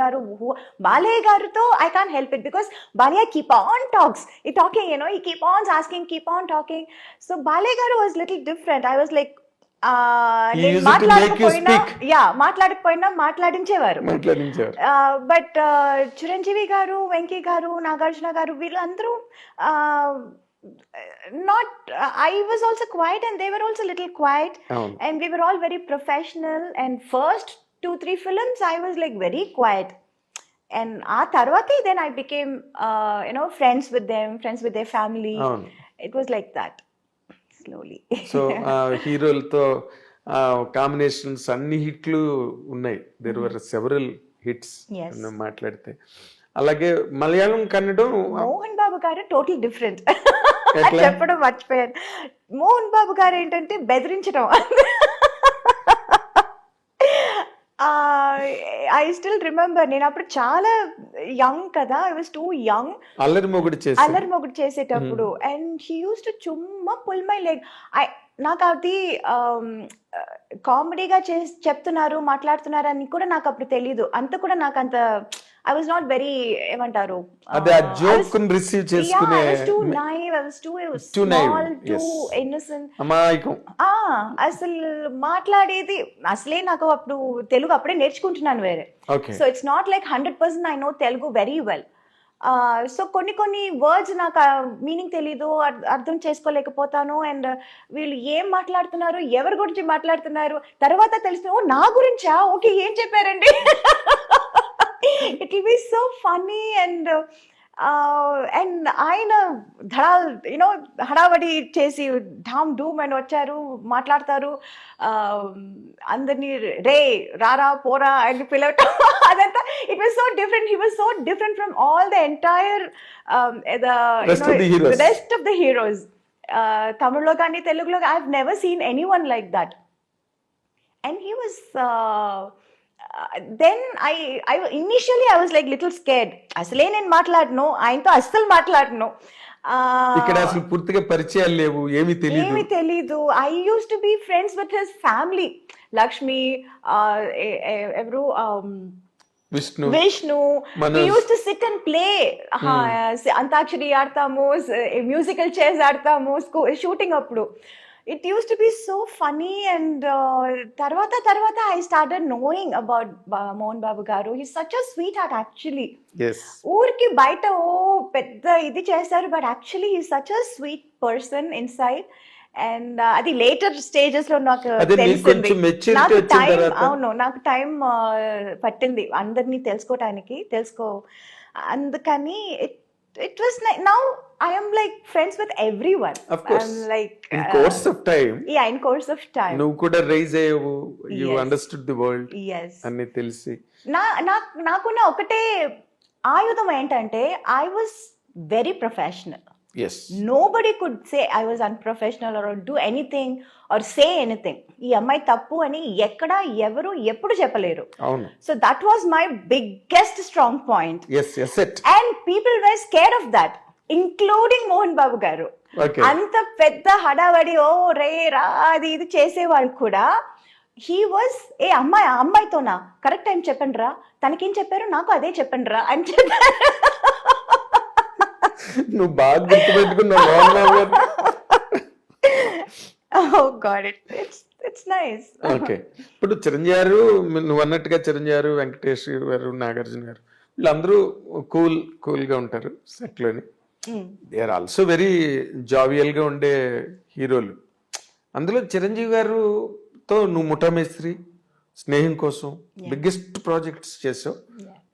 గారుతో I can't help it because Balayya keep on talking he keep on asking, keep on talking. So Balayya గారు was little different. I was like మాట్లాడకపోయినా మాట్లాడించేవారు. బట్ చిరంజీవి గారు, వెంకీ గారు, నాగార్జున గారు వీళ్ళందరూ I was also quiet and they were also little quiet. And we were all very professional, and first 2-3 films I was like very quiet, and tarvati then I became friends with them, friends with their family. It was like that slowly. So హీరోలతో కాంబినేషన్స్ అన్ని హిట్లు ఉన్నాయి. దేర్ వర్ సెవరల్ హిట్స్ మాట్లాడితే. అలాగే మలయాళం, కన్నడం. మోహన్ బాబు గారు టోటల్ డిఫరెంట్. చెప్పడం మర్చిపోయాను. మోహన్ బాబు గారు ఏంటంటే బెదిరించడం. ఐ స్టిల్ రిమెంబర్, నేను అప్పుడు చాలా యంగ్ కదా, I was too young. Allari Mogudu చేసేటప్పుడు అండ్ హీ యూస్ టు చుమ్మా పుల్ మై లెగ్. నాకు అది కామెడీగా చెప్తున్నారు, మాట్లాడుతున్నారు అని కూడా నాకు అప్పుడు తెలీదు. అంత కూడా నాకు అంత I was not very ఏమంటారు అదే ఆ జోక్ రిసీవ్ చేసుకునే I was too naive, I was too Too small, naive, too yes. innocent. అమాయకం. అసలు మాట్లాడేది అసలే నాకు అప్పుడు తెలుగు అప్పుడే నేర్చుకుంటున్నాను వేరే. Okay. So it's not like 100% I know Telugu very well. So కొన్ని వర్డ్స్ నాకు మీనింగ్ తెలీదు, అర్థం చేసుకోలేకపోతాను. అండ్ వీళ్ళు ఏం మాట్లాడుతున్నారు, ఎవరి గురించి మాట్లాడుతున్నారు తర్వాత తెలిసిన, ఓ నా గురించా, ఓకే ఏం చెప్పారండి. It will B so funny. And ఆయన ధడాల్ యూనో హడావడి చేసి ఢామ్ ఢూమ్ అని వచ్చారు, మాట్లాడతారు, అందరినీ రే రారా పోరా అని పిలవటం అదంతా. It was so different. He was so different from all the entire rest of the heroes. తమిళ్లో కానీ తెలుగులో I have never seen any one like that. And he was then I initially I was like little scared. అసలే నేను మాట్లాడను, ఆయనతో అస్సలు మాట్లాడను. ఇక్కడ అసలు పూర్తిగా పరిచయాలు లేవు, ఏమీ తెలీదు. I use to be friends with his family, Lakshmi, ఎవరు Vishnu. We used to sit and play. Antakshari ఆడతాము, మ్యూజికల్ చైర్స్ ఆడతాము షూటింగ్ అప్పుడు. It used to be so funny. And తర్వాత I started knowing about Mohan Babu garu. He's such a sweetheart actually. Yes. ఊరికి బయట ఓ పెద్ద ఇది చేస్తారు, but actually he's such a sweet person inside. And అది లేటర్ స్టేజెస్ లో నాకు తెలిసింది. నాకు టైం పట్టింది అందరినీ తెలుసుకోవటానికి. అందుకని it was like, now I am like friends with everyone. Of course. I'm like in course of time. Yeah, in course of time. నువ్వు కూడా రైజ్ అయ్యావు, you Yes. understood the world. Yes. అన్ని తెలిసి. నాకున్న ఒకటే ఆయుధం ఏంటంటే I was very professional. Yes. Nobody could say I was unprofessional or do anything or say anything. ఈ అమ్మాయి తప్పు అని ఎక్కడ ఎవరు ఎప్పుడు చెప్పలేరు. అవును. So that was my biggest strong point. Yes, it. And people were scared of that, including Mohan Babu garu. Okay. అంత పెద్ద హడావడి ఓ రే రా అది ఇది చేసేవాళ్ళు కూడా he was అమ్మాయితోనా కరెక్ట్ టైం చెప్పండి రా, తనకేం చెప్పారు నాకు అదే చెప్పండి రా అని చెప్పారు. నువ్వు బాగా గుర్తుపెట్టుకున్నావు మోహన్ బాబు గారు. Oh God, it's nice. Okay. ఇప్పుడు చిరంజీవి గారు, నువ్వు అన్నట్టుగా చిరంజీవి గారు, వెంకటేష్ గారు, నాగార్జున గారు వీళ్ళందరూ కూల్ గా ఉంటారు సెట్ లోని. They are also very jovial గా ఉండే హీరోలు. అందులో చిరంజీవి గారుతో నువ్వు ముఠామేస్త్రి, స్నేహం కోసం బిగ్గెస్ట్ ప్రాజెక్ట్స్ చేసావు.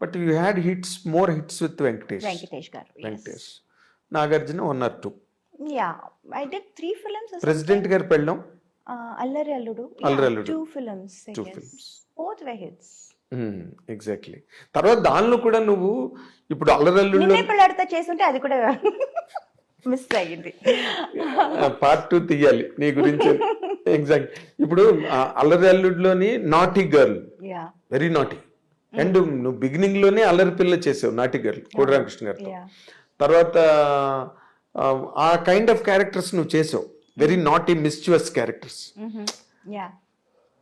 But you had more hits with Venkatesh garu. Venkatesh. Nagarjuna 1 or 2. Yeah, I did 3 films. President Gari Pellam, అల్లరి అల్లుడు. 2 films. 2 films. Both were hits. Exactly. తర్వాత దానిలో కూడా నువ్వు ఇప్పుడు అల్లరి అల్లుడు నిన్నే పెళ్ళాడితే చేస్తుంటే అది కూడా మిస్ అయ్యింది. పార్ట్ 2 తీయాలి నీ గురించి. ఎగ్జాక్ట్. ఇప్పుడు అల్లరి అల్లుడులోని naughty girl, very naughty. And నువ్వు బిగినింగ్ లోనే అల్లరి పిల్ల చేసావు, నాటీ గర్ల్, కోడి రామకృష్ణ గారితో. తర్వాత ఆ కైండ్ ఆఫ్ క్యారెక్టర్స్ నువ్వు చేసావు, వెరీ నాటీ మిస్చువస్ క్యారెక్టర్స్.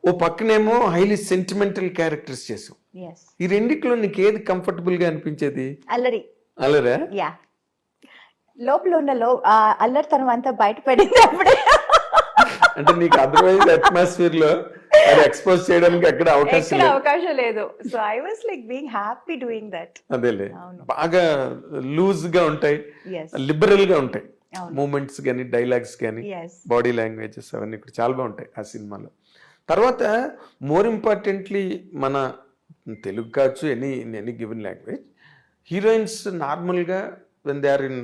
ఓ పక్కనేమో హైలీ సెంటిమెంటల్ క్యారెక్టర్స్ చేసావు. ఈ రెండిట్లో నీకు ఏది కంఫర్టబుల్ గా అనిపించేది? అల్లరా? యా, లోపల ఉన్న అల్లరితనం అంతా బయటపడింది అప్పుడే. అంటే నీకు అదర్వైజ్ అట్మాస్ఫియర్ లో అది ఎక్స్పోజ్ చేయడానికి అక్కడ అవకాశం లేదు. So I was like being happy doing that. అదేలే, బాగా లూజ్ గా ఉంటాయి, లిబరల్ గా ఉంటాయి మూమెంట్స్ కానీ, డైలాగ్స్ కానీ, బాడీ లాంగ్వేజెస్ అవన్నీ కూడా చాలా బాగుంటాయి ఆ సినిమాలో. తర్వాత మోర్ ఇంపార్టెంట్లీ మన తెలుగు కావచ్చు, ఎనీ గివెన్ లాంగ్వేజ్, హీరోయిన్స్ నార్మల్గా వెన్ దే ఆర్ ఇన్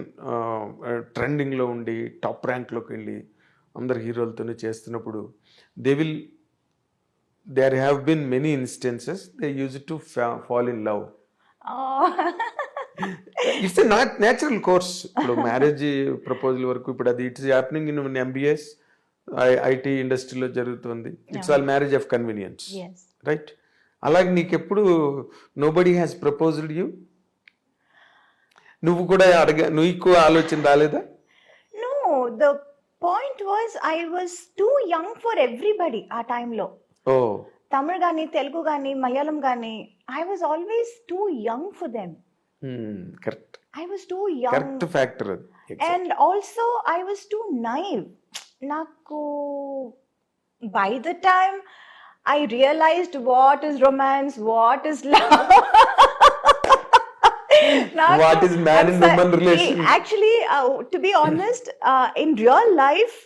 ట్రెండింగ్లో ఉండి టాప్ ర్యాంక్లోకి వెళ్ళి అందరు హీరోలతోనే చేస్తున్నప్పుడు there have been many instances they used to fall in love. It's a natural course. ఇప్పుడు మ్యారేజ్ ప్రపోజల్ వరకు ఇప్పుడు అది it's happening in MBS IT ఇండస్ట్రీలో జరుగుతుంది. It's all marriage of convenience, right? అలాగే నీకెప్పుడు నోబడీ హ్యాస్ ప్రపోజ్డ్ యూ? నువ్వు కూడా నీకు ఆలోచన రాలేదా? No, the point was I was too young for everybody ఆ టైంలో. తమిళ్ కానీ తెలుగు కానీ మలయాళం కానీ I was always too young for them. Correct, I was too young correct factor అది. And also I was too naive. నాకు by the time I realised what is romance, what is love, What is man and woman relation? Actually, to be honest, in real life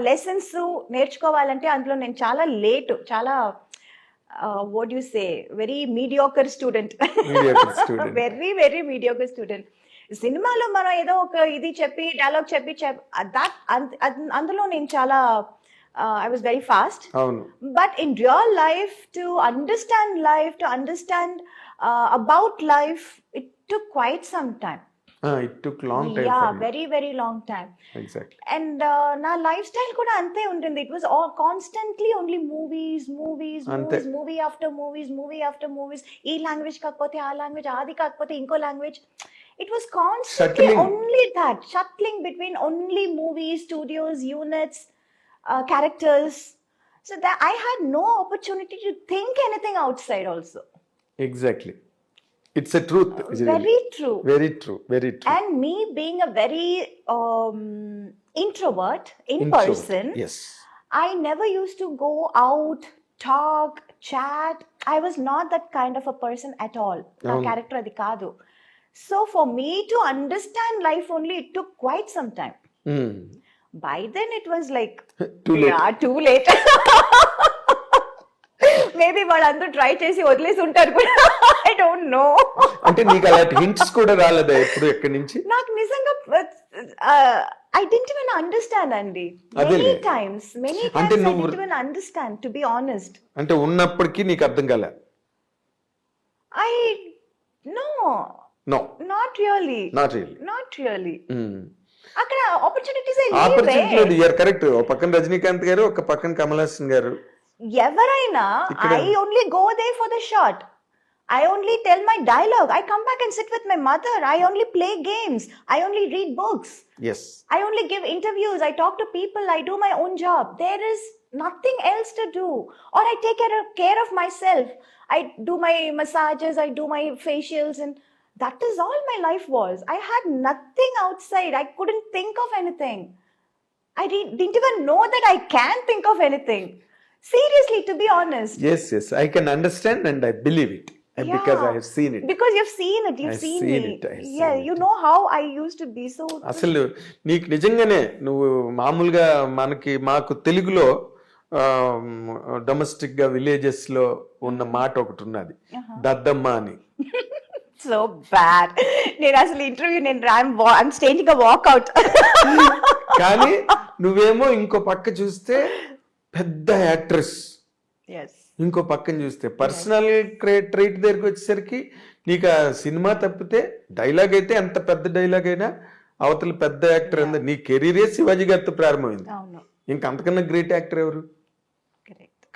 lessons నేర్చుకోవాలంటే అందులో నేను చాలా లేట్, చాలా what you say very mediocre student, very very mediocre student. సినిమాలో మనం ఏదో ఒక ఇది చెప్పి డైలాగ్ చెప్పి అందులో నేను చాలా I was very fast. But in real life, to understand about life, it took quite some time. It took long time. Yeah, for you. very very long time. Exactly. And na lifestyle kuda ante untindi. It was all constantly only movies, movie after movies. E language kakapothe aa language, adi kakapothe inko language. It was constantly only that, shuttling between only movies, studios, units, characters, so that I had no opportunity to think anything outside also. Exactly, it's a truth. Very true. Very true, very true. And me being a very introvert in person, yes, I never used to go out, talk, chat. I was not that kind of a person at all. Na character adi kaadu. So for me to understand life only, it took quite some time. By then it was like too late. Yeah, too late. Maybe వాళ్ళందరూ ట్రై చేసి వదిలేసి ఉంటారు కూడా, ఐ డోంట్ నో. అంటే నీకు అలాంటి హింట్స్ కూడా రాలేదా ఎప్పుడు ఎక్కడి నుంచి? నాకు నిజంగా ఐ డిడ్ంట్ ఈవెన్ అండర్స్టాండ్ అండి. Many times I didn't even understand, to be honest. అంటే ఉన్నప్పటికీ నీకు అర్థం కాలే? I know not really. అక్కడ ఆపర్చునిటీస్ లేదు. You're correct. ఒక పక్కన రజనీకాంత్ గారు, ఒక పక్కన కమల్ హాసన్ గారు. ఎవరైనా I only go they for the shot. I only tell my dialogue. I come back and sit with my mother. I only play games. I only read books. Yes. I only give interviews. I talk to people. I do my own job. There is nothing else to do. Or I take care of myself. I do my massages. I do my facials, and that is all my life was. I had nothing outside. I couldn't think of anything. I didn't even know that I can think of anything. Seriously, to be honest. Yes. I can understand and I believe it. And yeah. Because I have seen it. Because you've seen it. You've seen me. Yeah, you know how I used to be so. అసలు నీకు నిజంగానే నువ్వు మామూలుగా మాకు తెలుగులో డొమెస్టిక్ గా విలేజెస్ లో ఉన్న మాట ఒకటి ఉన్నది, దద్దమ్మ అని. So bad. నేను అసలు interview I'm staging a walkout. కానీ నువ్వేమో ఇంకో పక్క చూస్తే పెద్ద యాక్ట్రెస్, ఇంకో పక్కన చూస్తే పర్సనల్ ట్రైట్ దగ్గరికి వచ్చేసరికి నీకు ఆ సినిమా తప్పితే డైలాగ్ అయితే ఎంత పెద్ద డైలాగ్ అయినా అవతల పెద్ద యాక్టర్ నీ కెరీరే శివాజీ గారితో ప్రారంభమైంది. ఇంక అంతకన్నా గ్రేట్ యాక్టర్ ఎవరు?